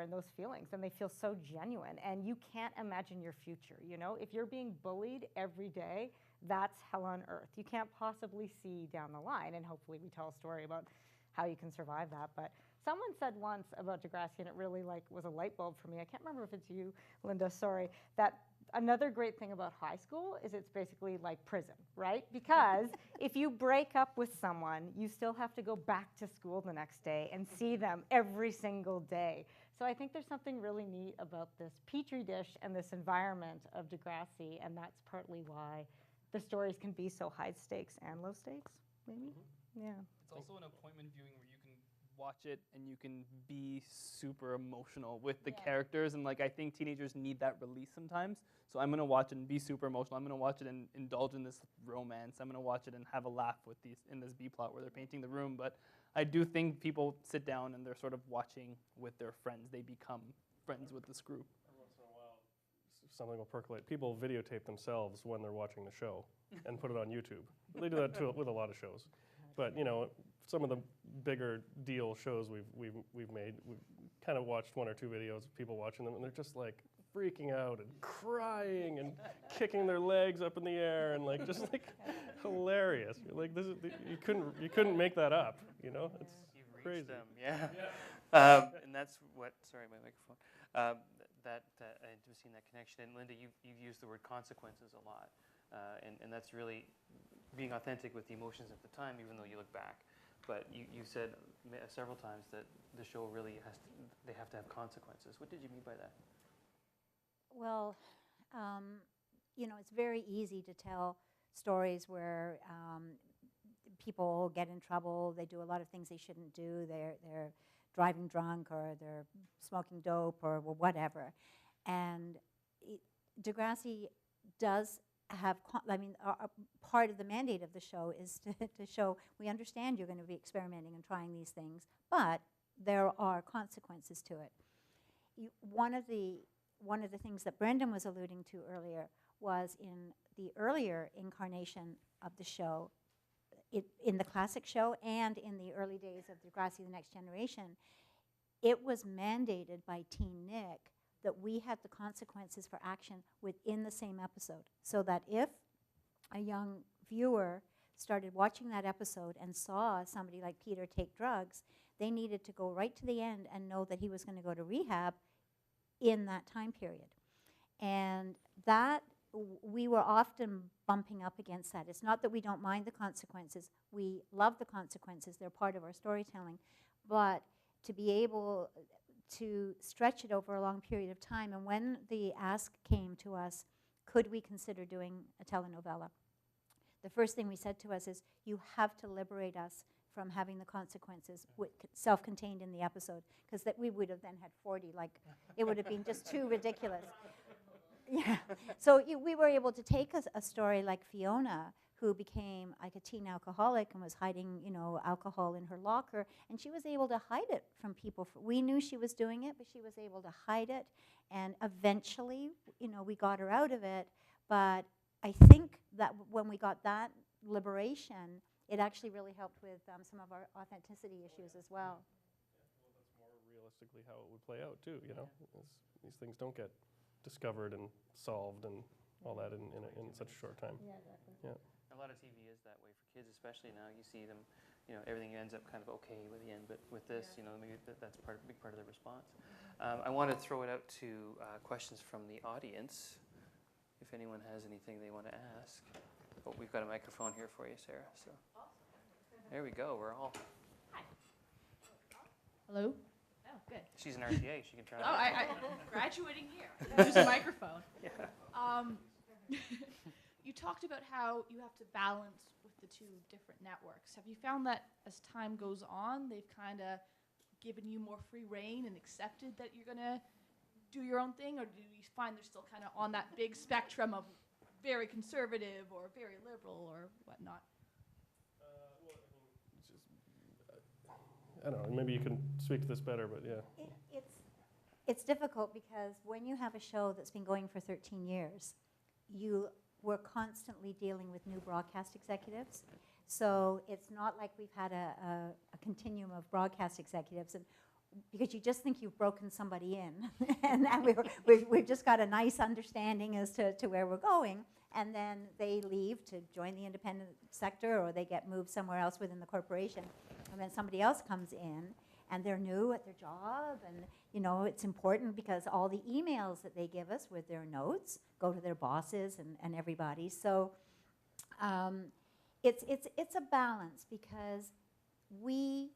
and those feelings, and they feel so genuine, and you can't imagine your future, If you're being bullied every day, that's hell on earth. You can't possibly see down the line, and hopefully we tell a story about how you can survive that. But someone said once about Degrassi, and it really was a light bulb for me. I can't remember if it's you, Linda, sorry, that another great thing about high school is it's basically like prison, right? Because if you break up with someone, you still have to go back to school the next day and see them every single day. So I think there's something really neat about this petri dish and this environment of Degrassi, and that's partly why the stories can be so high stakes and low stakes, maybe? Yeah. It's also an appointment viewing where you can watch it and you can be super emotional with the characters, and like I think teenagers need that release sometimes. So I'm gonna watch it and be super emotional. I'm gonna watch it and indulge in this romance. I'm gonna watch it and have a laugh with these in this B plot where they're painting the room. But I do think people sit down and they're sort of watching with their friends. They become friends with this group. Every once in a while, something will percolate. People videotape themselves when they're watching the show and put it on YouTube. They do that too with a lot of shows. But you know, some of the bigger deal shows we've made, we've kind of watched one or two videos of people watching them, and they're just like freaking out and crying and kicking their legs up in the air and like just like hilarious. You're like, this is you couldn't make that up, you know? It's You've crazy. reached them, yeah. And that's what. Sorry, my microphone. That I've seen that connection. And Linda, you've used the word consequences a lot, and that's really being authentic with the emotions at the time, even though you look back. But you said several times that the show really they have to have consequences. What did you mean by that? Well, you know, it's very easy to tell stories where people get in trouble. They do a lot of things they shouldn't do. They're driving drunk, or they're smoking dope, or whatever. And Degrassi does have, part of the mandate of the show is to show, we understand you're going to be experimenting and trying these things, but there are consequences to it. One of the things that Brendon was alluding to earlier was in the earlier incarnation of the show, in the classic show and in the early days of Degrassi: The Next Generation, it was mandated by Teen Nick that we had the consequences for action within the same episode, so that if a young viewer started watching that episode and saw somebody like Peter take drugs, they needed to go right to the end and know that he was going to go to rehab in that time period. And that, we were often bumping up against that. It's not that we don't mind the consequences. We love the consequences. They're part of our storytelling. But to be able to stretch it over a long period of time, and when the ask came to us, could we consider doing a telenovela? The first thing we said to us is, you have to liberate us from having the consequences self-contained in the episode, because that we would have then had 40, like it would have been just too ridiculous. Yeah. So we were able to take a story like Fiona, who became like a teen alcoholic and was hiding, you know, alcohol in her locker, and she was able to hide it from people. We knew she was doing it, but she was able to hide it, and eventually, you know, we got her out of it. But I think that when we got that liberation, it actually really helped with some of our authenticity issues as well. Well, that's more realistically how it would play out too, you know? These things don't get discovered and solved and all that in such a short time. Yeah, exactly. Yeah. A lot of TV is that way for kids, especially now. You see them, you know, everything ends up kind of okay with the end, but with this, you know, maybe that's a big part of the response. I want to throw it out to questions from the audience, if anyone has anything they want to ask. Oh, we've got a microphone here for you, Sarah. So there we go. We're all. Hi. Hello. Oh, good. She's an RTA. She can turn Oh, on. I graduating here. Use a microphone. Yeah. You talked about how you have to balance with the two different networks. Have you found that as time goes on, they've kind of given you more free reign and accepted that you're going to do your own thing, or do you find they're still kind of on that big spectrum of very conservative or very liberal or whatnot? I don't know, maybe you can speak to this better, but yeah. It's difficult because when you have a show that's been going for 13 years, you were constantly dealing with new broadcast executives. So it's not like we've had a continuum of broadcast executives, and because you just think you've broken somebody in, and we've just got a nice understanding as to where we're going, and then they leave to join the independent sector, or they get moved somewhere else within the corporation, and then somebody else comes in, and they're new at their job, and you know it's important because all the emails that they give us with their notes go to their bosses and everybody. So it's a balance because we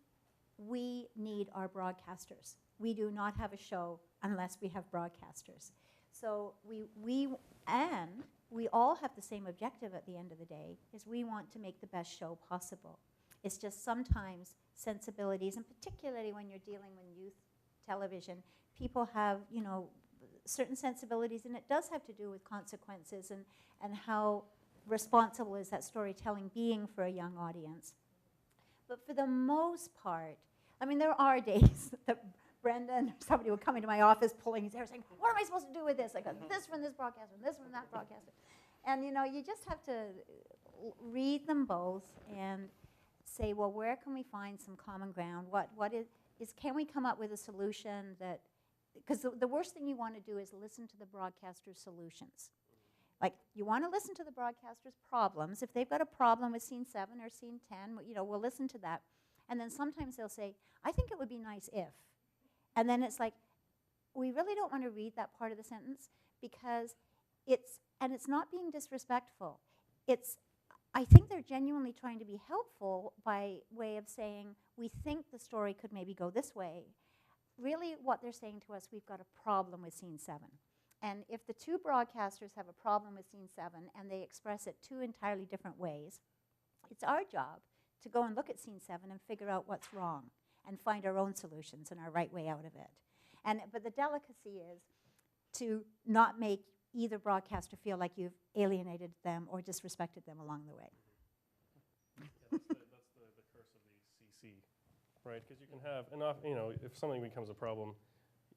need our broadcasters. We do not have a show unless we have broadcasters. So we all have the same objective at the end of the day, is we want to make the best show possible. It's just sometimes sensibilities, and particularly when you're dealing with youth television, people have, you know, certain sensibilities, and it does have to do with consequences and how responsible is that storytelling being for a young audience. But for the most part, I mean, there are days that Brendon or somebody would come into my office pulling his hair saying, what am I supposed to do with this? I got this from this broadcaster, and this from that broadcaster. And, you know, you just have to read them both and say, well, where can we find some common ground? What is can we come up with a solution that, because the worst thing you want to do is listen to the broadcaster's solutions. Like, you want to listen to the broadcaster's problems. If they've got a problem with scene 7 or scene 10, you know, we'll listen to that. And then sometimes they'll say, I think it would be nice if. And then it's like, we really don't want to read that part of the sentence because it's not being disrespectful. I think they're genuinely trying to be helpful by way of saying, we think the story could maybe go this way. Really what they're saying to us, we've got a problem with scene 7. And if the two broadcasters have a problem with scene 7 and they express it two entirely different ways, it's our job to go and look at scene 7 and figure out what's wrong and find our own solutions and our right way out of it. But the delicacy is to not make either broadcaster feel like you've alienated them or disrespected them along the way. Yeah, that's the curse of the CC, right? Because you can have, you know, if something becomes a problem,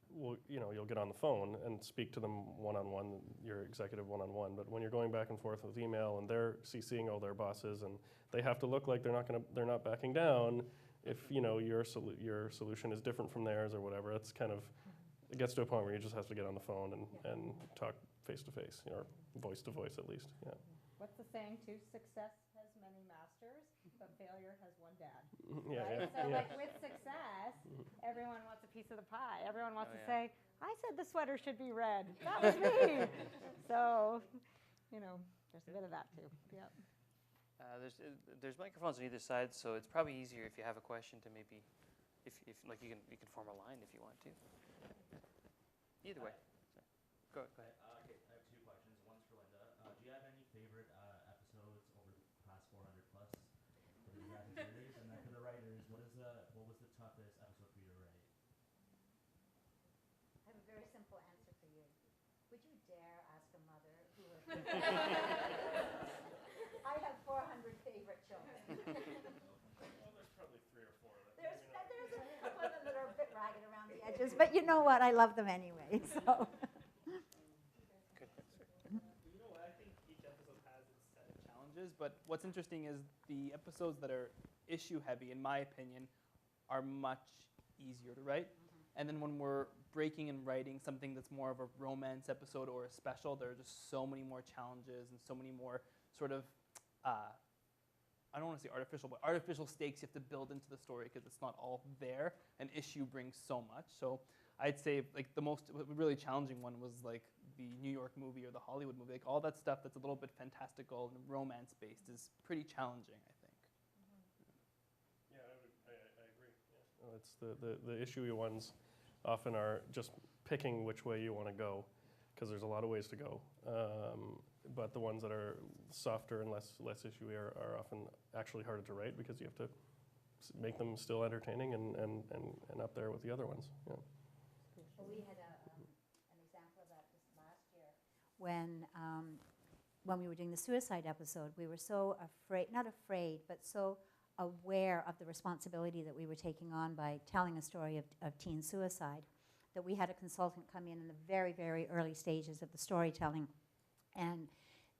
well, you know, you'll get on the phone and speak to them one-on-one, your executive one-on-one. But when you're going back and forth with email and they're CCing all their bosses and they have to look like they're not backing down, if you know your solution is different from theirs or whatever, it's kind of, it gets to a point where you just have to get on the phone and talk face to face, or voice to voice at least. Yeah. What's the saying too? Success has many masters, but failure has one dad. Yeah, Right? yeah, So yeah. like with success, everyone wants a piece of the pie. Everyone wants to say, I said the sweater should be red. That was me. So, you know, there's a bit of that too. Yep. There's microphones on either side, so it's probably easier if you have a question to maybe, if like you can form a line if you want to. Either way. Sorry. Go ahead. Okay, I have two questions. One's for Linda. Do you have any favorite episodes over the past 400 plus for the Degrassi series? And then for the writers, what was the toughest episode for you to write? I have a very simple answer for you. Would you dare ask a mother who was I have 400 favorite children. Well, there's probably 3 or 4 of them. There's a couple of them that are a bit ragged around the edges, but you know what? I love them anyway. So. Good answer. You know what? I think each episode has its set of challenges, but what's interesting is the episodes that are issue heavy, in my opinion, are much easier to write. And then when we're breaking and writing something that's more of a romance episode or a special, there are just so many more challenges and so many more sort of, I don't want to say artificial, but artificial stakes you have to build into the story because it's not all there. An issue brings so much. So I'd say like the most really challenging one was like the New York movie or the Hollywood movie. Like all that stuff that's a little bit fantastical and romance based is pretty challenging, I think. Yeah, I agree. Yeah. Well, it's the issuey ones often are just picking which way you want to go because there's a lot of ways to go. But the ones that are softer and less issuey are often actually harder to write because you have to make them still entertaining and up there with the other ones. Yeah. Well, we had an example of that just last year when we were doing the suicide episode. We were so afraid, not afraid, but so aware of the responsibility that we were taking on by telling a story of teen suicide that we had a consultant come in the very, very early stages of the storytelling. And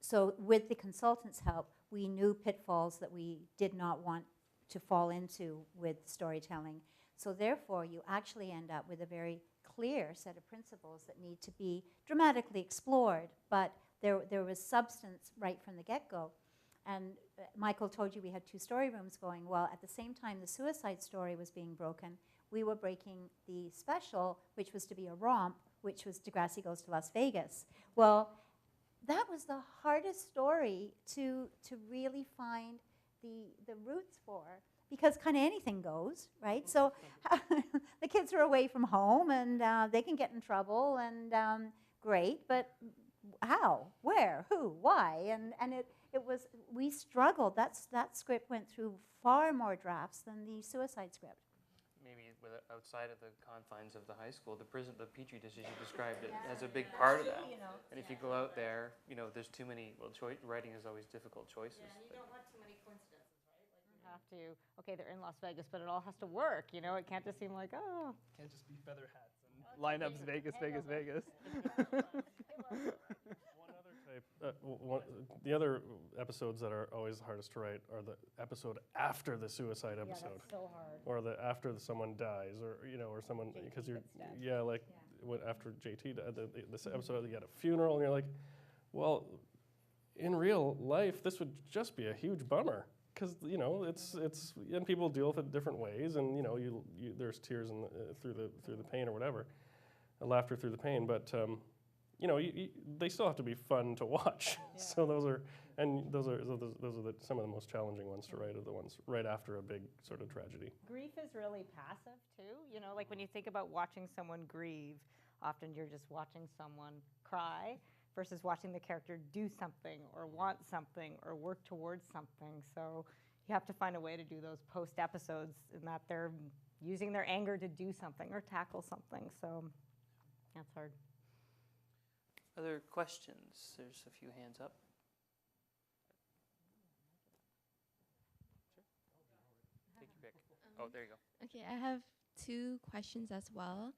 so with the consultant's help, we knew pitfalls that we did not want to fall into with storytelling. So therefore, you actually end up with a very clear set of principles that need to be dramatically explored, but there was substance right from the get-go. And Michael told you we had 2 story rooms going. Well, at the same time the suicide story was being broken, we were breaking the special, which was to be a romp, which was Degrassi Goes to Las Vegas. Well, that was the hardest story to really find the roots for, because kind of anything goes, right? So the kids are away from home, and they can get in trouble, and great, but how, where, who, why? And it was, we struggled. That script went through far more drafts than the suicide script. Maybe outside of the confines of the high school, the petri dish, as you described it, has a big part of that. And if you go out there, there's too many, writing is always difficult choices. Yeah, and you don't want too many coincidences, right? Like you have to, okay, they're in Las Vegas, but it all has to work, It can't just seem like, oh. Can't just be feather hats and lineups Vegas, Vegas, Vegas. The other episodes that are always the hardest to write are the episode after the suicide Yeah, episode, that's so hard. or the after someone dies, or or someone, JT because you're gets stabbed. when after JT died, this episode you had a funeral, and you're like, well, in real life this would just be a huge bummer, because it's and people deal with it different ways, and you there's tears through the pain or whatever, laughter through the pain, but they still have to be fun to watch. Yeah. So those are some of the most challenging ones to write, are the ones right after a big sort of tragedy. Grief is really passive too. Like when you think about watching someone grieve, often you're just watching someone cry versus watching the character do something or want something or work towards something. So you have to find a way to do those post episodes in that they're using their anger to do something or tackle something. So that's hard. Other questions? There's a few hands up. Sure. Take your pick. Oh, there you go. Okay, I have 2 questions as well.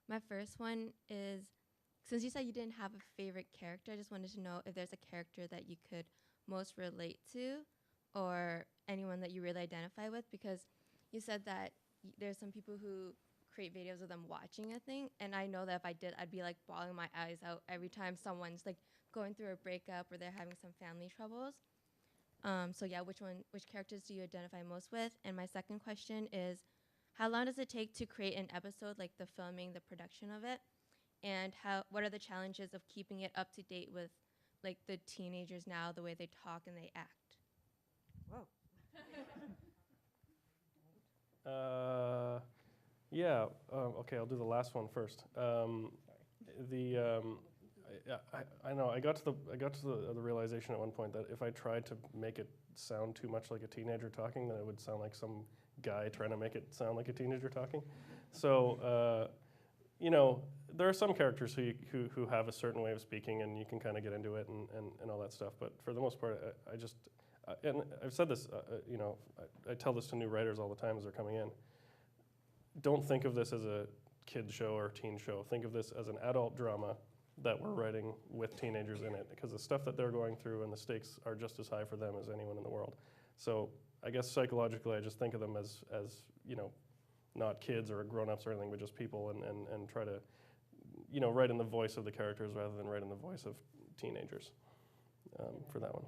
My first one is, since you said you didn't have a favorite character, I just wanted to know if there's a character that you could most relate to, or anyone that you really identify with, because you said that there's some people who create videos of them watching a thing, and I know that if I did, I'd be like bawling my eyes out every time someone's like going through a breakup or they're having some family troubles. So yeah, which characters do you identify most with? And my second question is, how long does it take to create an episode, like the filming, the production of it? And what are the challenges of keeping it up to date with like the teenagers now, the way they talk and they act? Whoa. Okay, I'll do the last one first. I know I got to the realization at one point that if I tried to make it sound too much like a teenager talking, then it would sound like some guy trying to make it sound like a teenager talking. So there are some characters who have a certain way of speaking, and you can kind of get into it and all that stuff. But for the most part, I just and I've said this, I tell this to new writers all the time as they're coming in. Don't think of this as a kid show or teen show. Think of this as an adult drama that we're writing with teenagers in it, because the stuff that they're going through and the stakes are just as high for them as anyone in the world. So I guess psychologically, I just think of them as not kids or grown-ups or anything, but just people, and try to write in the voice of the characters rather than write in the voice of teenagers for that one.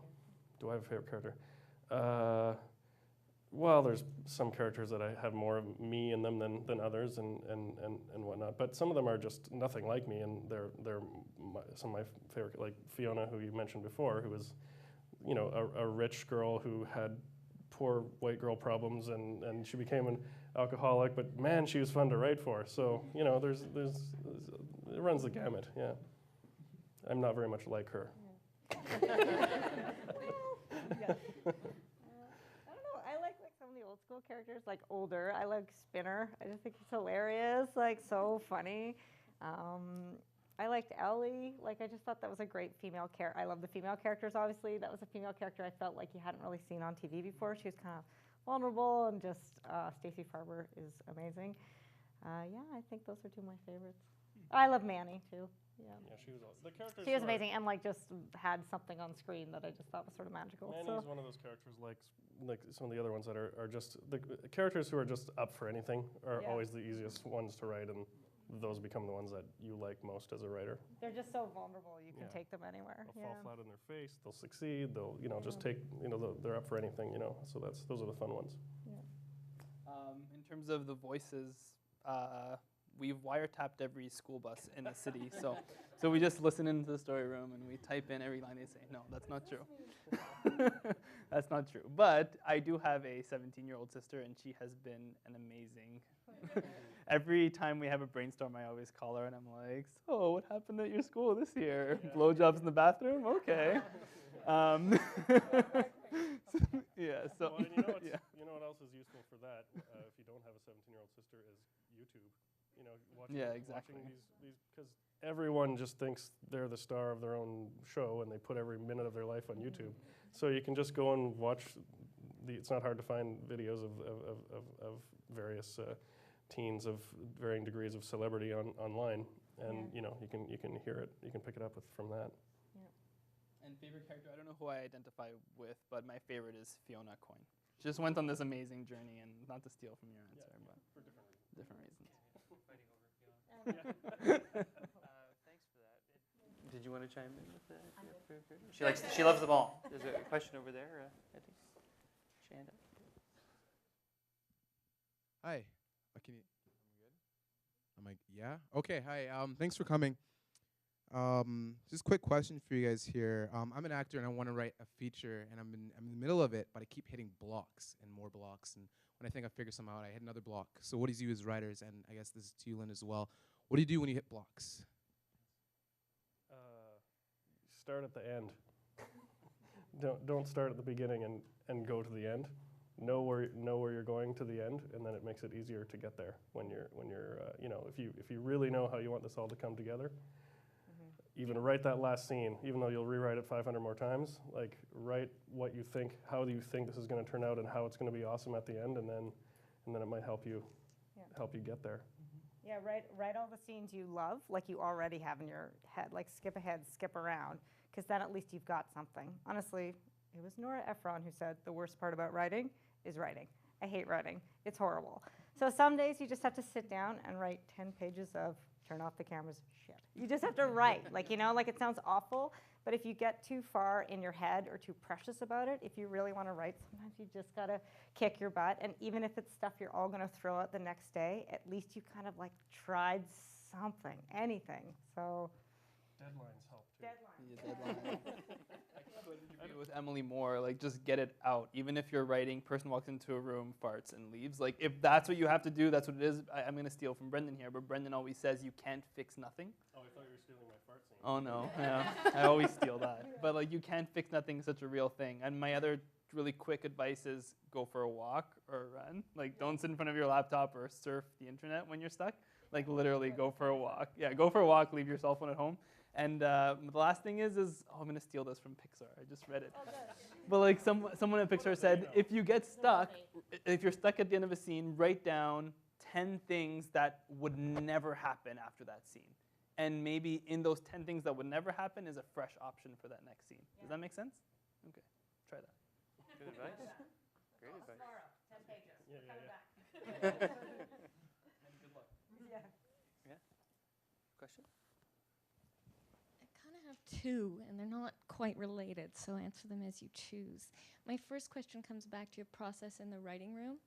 Do I have a favorite character? Well, there's some characters that I have more of me in them than others, and whatnot. But some of them are just nothing like me, and they're some of my favorite, like Fiona, who you mentioned before, who was, a rich girl who had poor white girl problems, and she became an alcoholic. But man, she was fun to write for. So there's it runs the gamut. Yeah, I'm not very much like her. Old school characters, like older. I like Spinner. I just think he's hilarious, like so funny. I liked Ellie. Like I just thought that was a great female character. I love the female characters, obviously. That was a female character I felt like you hadn't really seen on TV before. She was kind of vulnerable, and just Stacey Farber is amazing. I think those are 2 of my favorites. I love Manny too. Yeah, she was the characters. She was amazing, and like just had something on screen that I just thought was sort of magical. Manny's one of those characters, like some of the other ones that are just the characters who are just up for anything are always the easiest ones to write, and those become the ones that you like most as a writer. They're just so vulnerable; you can take them anywhere. They'll fall flat on their face. They'll succeed. They'll just take they're up for anything. So those are the fun ones. In terms of the voices, we've wiretapped every school bus in the city. So we just listen into the story room and we type in every line they say. No, that's not true. That's not true. But I do have a 17-year-old sister, and she has been an amazing. Every time we have a brainstorm, I always call her, and I'm like, "So, what happened at your school this year? Blowjobs in the bathroom? Okay." Yeah. So. Well, and you know what else is useful for that? If you don't have a 17-year-old sister, is YouTube. You know, watching these because everyone just thinks they're the star of their own show, and they put every minute of their life on YouTube. So you can just go and watch. It's not hard to find videos of various teens of varying degrees of celebrity online, and you know you can hear it. You can pick it up from that. And favorite character, I don't know who I identify with, but my favorite is Fiona Coyne. She just went on this amazing journey, and not to steal from your answer, but for different reasons. Fighting over Fiona. Thanks for that. Did you want to chime in with that? She loves the ball. There's a question over there, I think. Shanda. Hi. Can you? Am I good? Yeah. Okay. Hi. Thanks for coming. Just a quick question for you guys here. I'm an actor and I want to write a feature, and I'm in the middle of it, but I keep hitting blocks and more blocks. And when I think I figure something out, I hit another block. So what do you do as writers? And I guess this is to you, Lynn, as well. What do you do when you hit blocks? Start at the end. Don't start at the beginning and go to the end. Know where you're going to the end, and then it makes it easier to get there when you're you know, if you really know how you want this all to come together. Even write that last scene, even though you'll rewrite it 500 more times. Like, write what you think, how do you think this is going to turn out, and how it's going to be awesome at the end, and then it might help you get there. Yeah, write all the scenes you love, like you already have in your head. Like, skip ahead, skip around, because then at least you've got something. Honestly, it was Nora Ephron who said the worst part about writing is writing. I hate writing. It's horrible. So some days you just have to sit down and write 10 pages of turn off the cameras, shit. You just have to write, like, you know, like it sounds awful, but if you get too far in your head or too precious about it, if you really want to write, sometimes you just got to kick your butt. And even if it's stuff you're all going to throw out the next day, at least you kind of like tried something, anything. So. Deadlines help too. Deadline. With Emily Moore, like, just get it out. Even if you're writing, person walks into a room, farts, and leaves. Like, if that's what you have to do, that's what it is. I'm going to steal from Brendon here, but Brendon always says you can't fix nothing. Oh, I thought you were stealing my fart scene. Oh, no. Yeah, I always steal that. But, like, you can't fix nothing is such a real thing. And my other really quick advice is go for a walk or a run. Like, don't sit in front of your laptop or surf the internet when you're stuck. Like, literally go for a walk. Yeah, go for a walk, leave your cell phone at home. And the last thing is I'm going to steal this from Pixar. I just read it. Oh, but like someone at Pixar said, if you get stuck, if you're stuck at the end of a scene, write down 10 things that would never happen after that scene. And maybe in those 10 things that would never happen is a fresh option for that next scene. Yeah. Does that make sense? Okay, try that. Good advice. Great advice. Tomorrow, 10 pages. Yeah. And good luck. Yeah. Question? I kind of have two, and they're not quite related, so answer them as you choose. My first question comes back to your process in the writing room,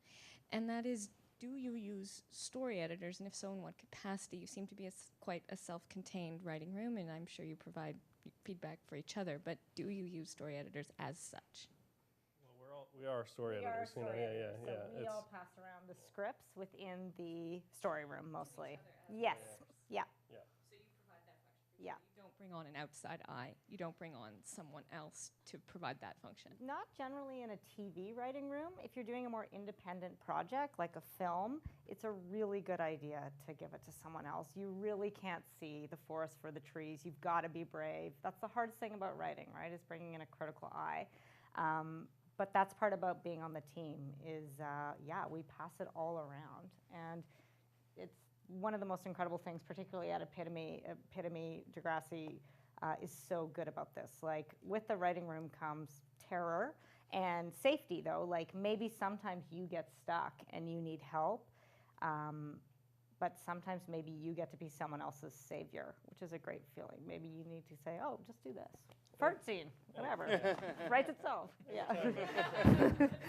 and that is, do you use story editors, and if so, in what capacity? You seem to be quite a self-contained writing room, and I'm sure you provide feedback for each other, but do you use story editors as such? Well, we are story editors. So we all pass around the scripts within the story room, mostly. Yes. Yeah. So you provide that function. Yeah. You don't bring on an outside eye. You don't bring on someone else to provide that function. Not generally in a TV writing room. If you're doing a more independent project, like a film, it's a really good idea to give it to someone else. You really can't see the forest for the trees. You've got to be brave. That's the hardest thing about writing, right, is bringing in a critical eye. But that's part about being on the team is, we pass it all around. And it's one of the most incredible things, particularly at Epitome Degrassi, is so good about this. Like, with the writing room comes terror and safety, though. Like, maybe sometimes you get stuck and you need help, but sometimes maybe you get to be someone else's savior, which is a great feeling. Maybe you need to say, oh, just do this. Fart scene, whatever. Writes itself. Yeah. It's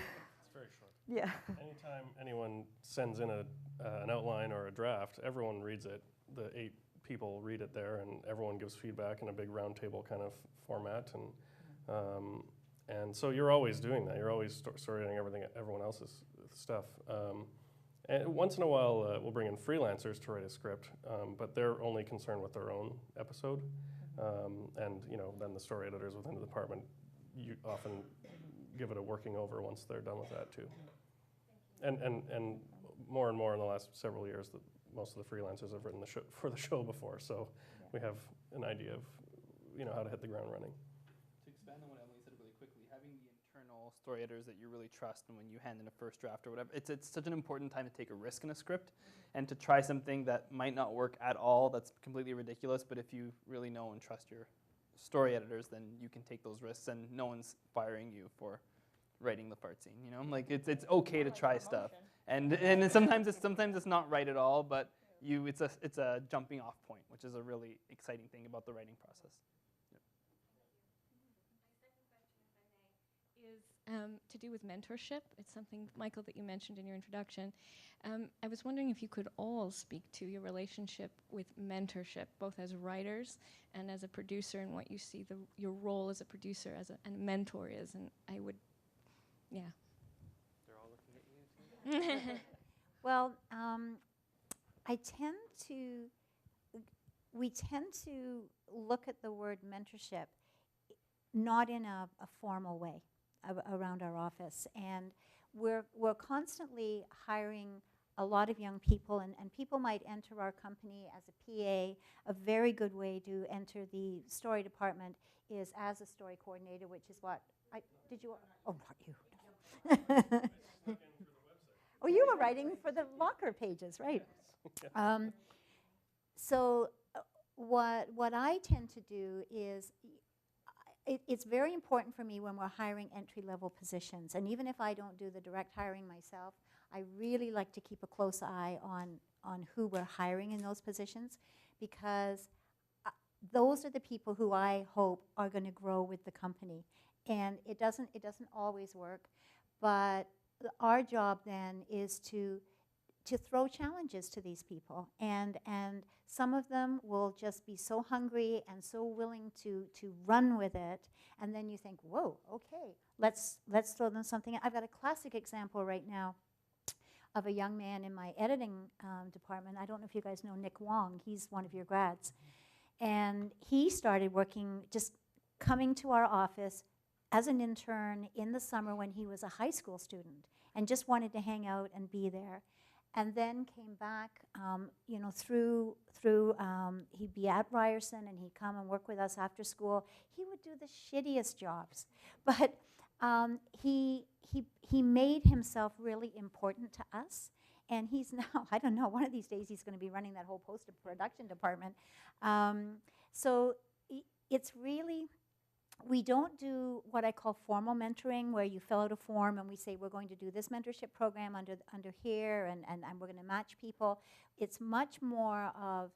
very short. Yeah. Anytime anyone sends in an outline or a draft, everyone reads it. The 8 people read it there, and everyone gives feedback in a big round table kind of format. And so you're always doing that. You're always storytelling everyone else's stuff. And once in a while, we'll bring in freelancers to write a script, but they're only concerned with their own episode. And then the story editors within the department, you often give it a working over once they're done with that too. And more and more in the last several years, most of the freelancers have written for the show before, so we have an idea of how to hit the ground running. To expand on what Emily said really quickly, having the internal story editors that you really trust, and when you hand in a first draft or whatever, it's such an important time to take a risk in a script and to try something that might not work at all, that's completely ridiculous, but if you really know and trust your story editors, then you can take those risks, and no one's firing you for writing the fart scene. Like it's okay to try stuff, and sometimes it's not right at all, but it's a jumping off point, which is a really exciting thing about the writing process. Is to do with mentorship. It's something, Michael, that you mentioned in your introduction. I was wondering if you could all speak to your relationship with mentorship, both as writers and as a producer, and what you see your role as a producer and a mentor is. And I would, yeah. They're all looking at you too. Well, we tend to look at the word mentorship not in a formal way around our office, and we're constantly hiring a lot of young people, and people might enter our company as a PA. A very good way to enter the story department is as a story coordinator, which is what not you. Oh, you were writing for the locker pages, right? What I tend to do is it's very important for me when we're hiring entry-level positions, and even if I don't do the direct hiring myself, I really like to keep a close eye on who we're hiring in those positions, because those are the people who I hope are going to grow with the company. And it doesn't always work, but our job then is to throw challenges to these people, and some of them will just be so hungry and so willing to run with it, and then you think, whoa, okay, let's throw them something. I've got a classic example right now of a young man in my editing department. I don't know if you guys know Nick Wong. He's one of your grads, and he started working, just coming to our office as an intern in the summer when he was a high school student, and just wanted to hang out and be there. And then came back, through he'd be at Ryerson, and he'd come and work with us after school. He would do the shittiest jobs, but he made himself really important to us. And he's now, I don't know, one of these days he's going to be running that whole post-production department. So it's really, we don't do what I call formal mentoring, where you fill out a form and we say we're going to do this mentorship program under here, and we're going to match people. It's much more of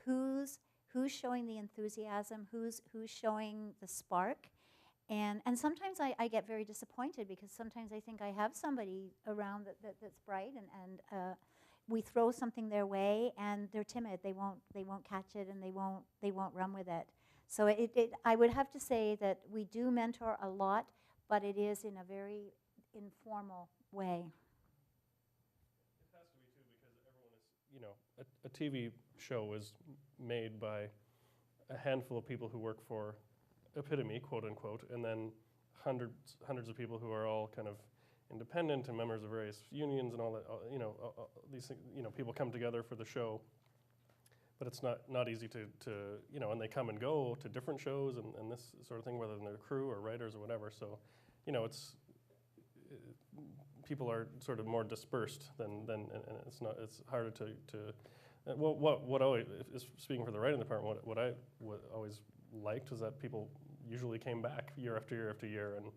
who's showing the enthusiasm, who's showing the spark. And sometimes I get very disappointed, because sometimes I think I have somebody around that's bright, and we throw something their way and they're timid. They won't catch it, and they won't run with it. So I would have to say that we do mentor a lot, but it is in a very informal way. It has to be too, because everyone is, a TV show is made by a handful of people who work for Epitome, quote unquote, and then hundreds of people who are all kind of independent and members of various unions and all that. These things, people come together for the show. But it's not easy to and they come and go to different shows and this sort of thing, whether they're crew or writers or whatever. So, people are sort of more dispersed than and it's harder to what always, speaking for the writing department, what I always liked was that people usually came back year after year after year, and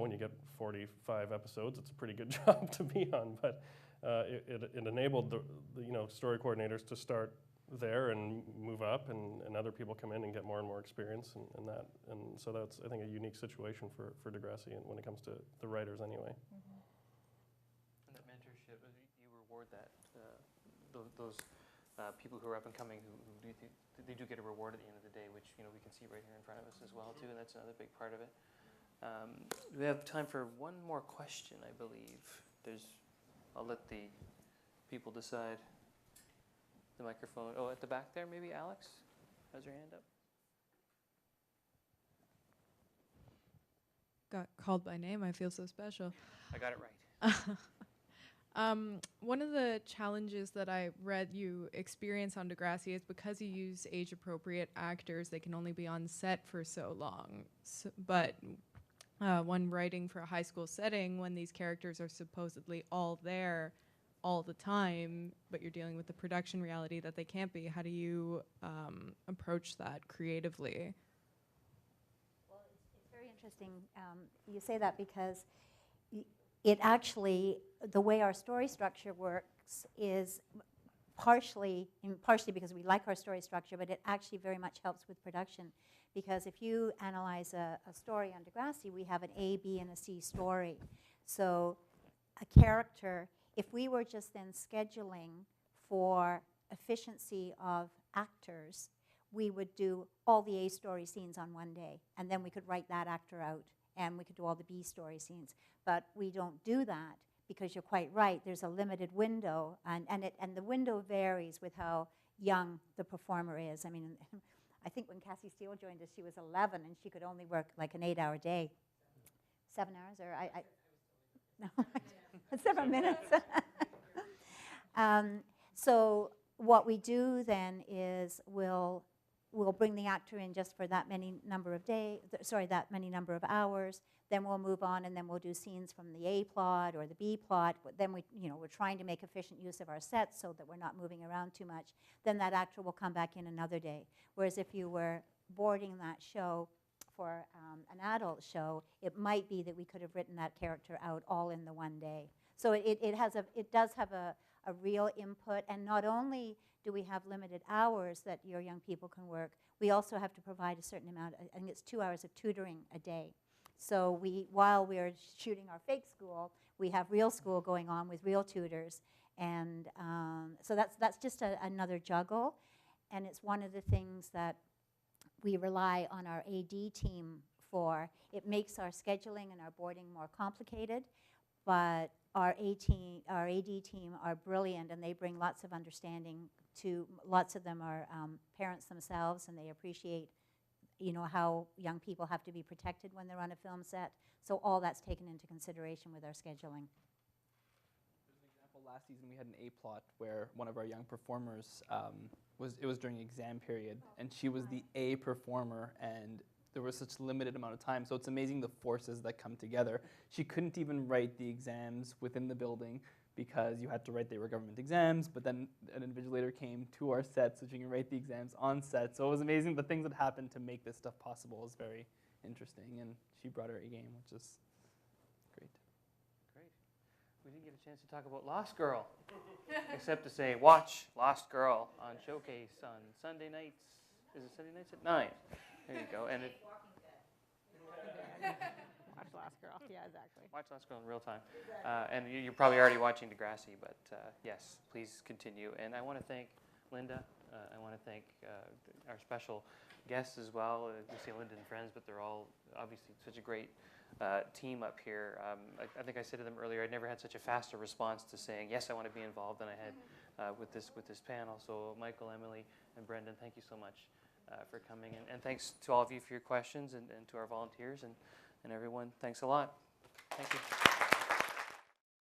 when you get 45 episodes, it's a pretty good job to be on, but. It enabled the story coordinators to start there and move up, and other people come in and get more and more experience and that. And so that's, I think, a unique situation for Degrassi, and when it comes to the writers anyway. Mm-hmm. reward that those people who are up and coming they do get a reward at the end of the day, which we can see right here in front of us as well too, and that's another big part of it. We have time for one more question, I believe. I'll let the people decide. The microphone. Oh, at the back there, maybe Alex has your hand up. Got called by name. I feel so special. I got it right. One of the challenges that I read you experience on Degrassi is because you use age-appropriate actors, they can only be on set for so long. But when writing for a high school setting, when these characters are supposedly all there all the time, but you're dealing with the production reality that they can't be, how do you approach that creatively? Well, it's very interesting you say that, because it actually, the way our story structure works is partially because we like our story structure, but it actually very much helps with production. Because if you analyze a story on Degrassi, we have an A, B, and a C story. So a character, if we were just then scheduling for efficiency of actors, we would do all the A story scenes on one day, and then we could write that actor out, and we could do all the B story scenes. But we don't do that because you're quite right. There's a limited window, and the window varies with how young the performer is. I mean, I think when Cassie Steele joined us, she was 11, and she could only work like an 8-hour day. 7 hours, or no, 7 minutes. So what we do then is we'll bring the actor in just for that many number of that many number of hours. Then we'll move on, and then we'll do scenes from the A plot or the B plot. But then we're trying to make efficient use of our sets so that we're not moving around too much. Then that actor will come back in another day. Whereas if you were boarding that show for an adult show, it might be that we could have written that character out all in the one day. So it does have a real input, and not only do we have limited hours that your young people can work, we also have to provide a certain amount, I think it's 2 hours of tutoring a day. So while we're shooting our fake school, we have real school going on with real tutors, and so that's just another juggle, and it's one of the things that we rely on our AD team for. It makes our scheduling and our boarding more complicated, but our AD team are brilliant, and they bring lots of understanding to, lots of them are parents themselves, and they appreciate how young people have to be protected when they're on a film set. So all that's taken into consideration with our scheduling. There's an example last season. We had an A plot where one of our young performers it was during exam period, and she was the A performer, and there was such limited amount of time. So it's amazing the forces that come together. She couldn't even write the exams within the building because you had to write they were government exams, but then an invigilator came to our set so she can write the exams on set. So it was amazing. The things that happened to make this stuff possible is very interesting, and she brought her A game, which is great. Great. We didn't get a chance to talk about Lost Girl, except to say, watch Lost Girl on Showcase on Sunday nights. Is it Sunday nights at 9? There you go. And Watch Lost Girl. Yeah, exactly. watch Lost Girl in real time. And you're probably already watching Degrassi, but yes, please continue. And I want to thank Linda. I want to thank our special guests as well. We say Linda and friends, but they're all obviously such a great team up here. I think I said to them earlier, I'd never had such a faster response to saying, yes, I want to be involved than I had with this panel. So Michael, Emily, and Brendan, thank you so much for coming. And thanks to all of you for your questions, and to our volunteers and everyone. Thanks a lot. Thank you.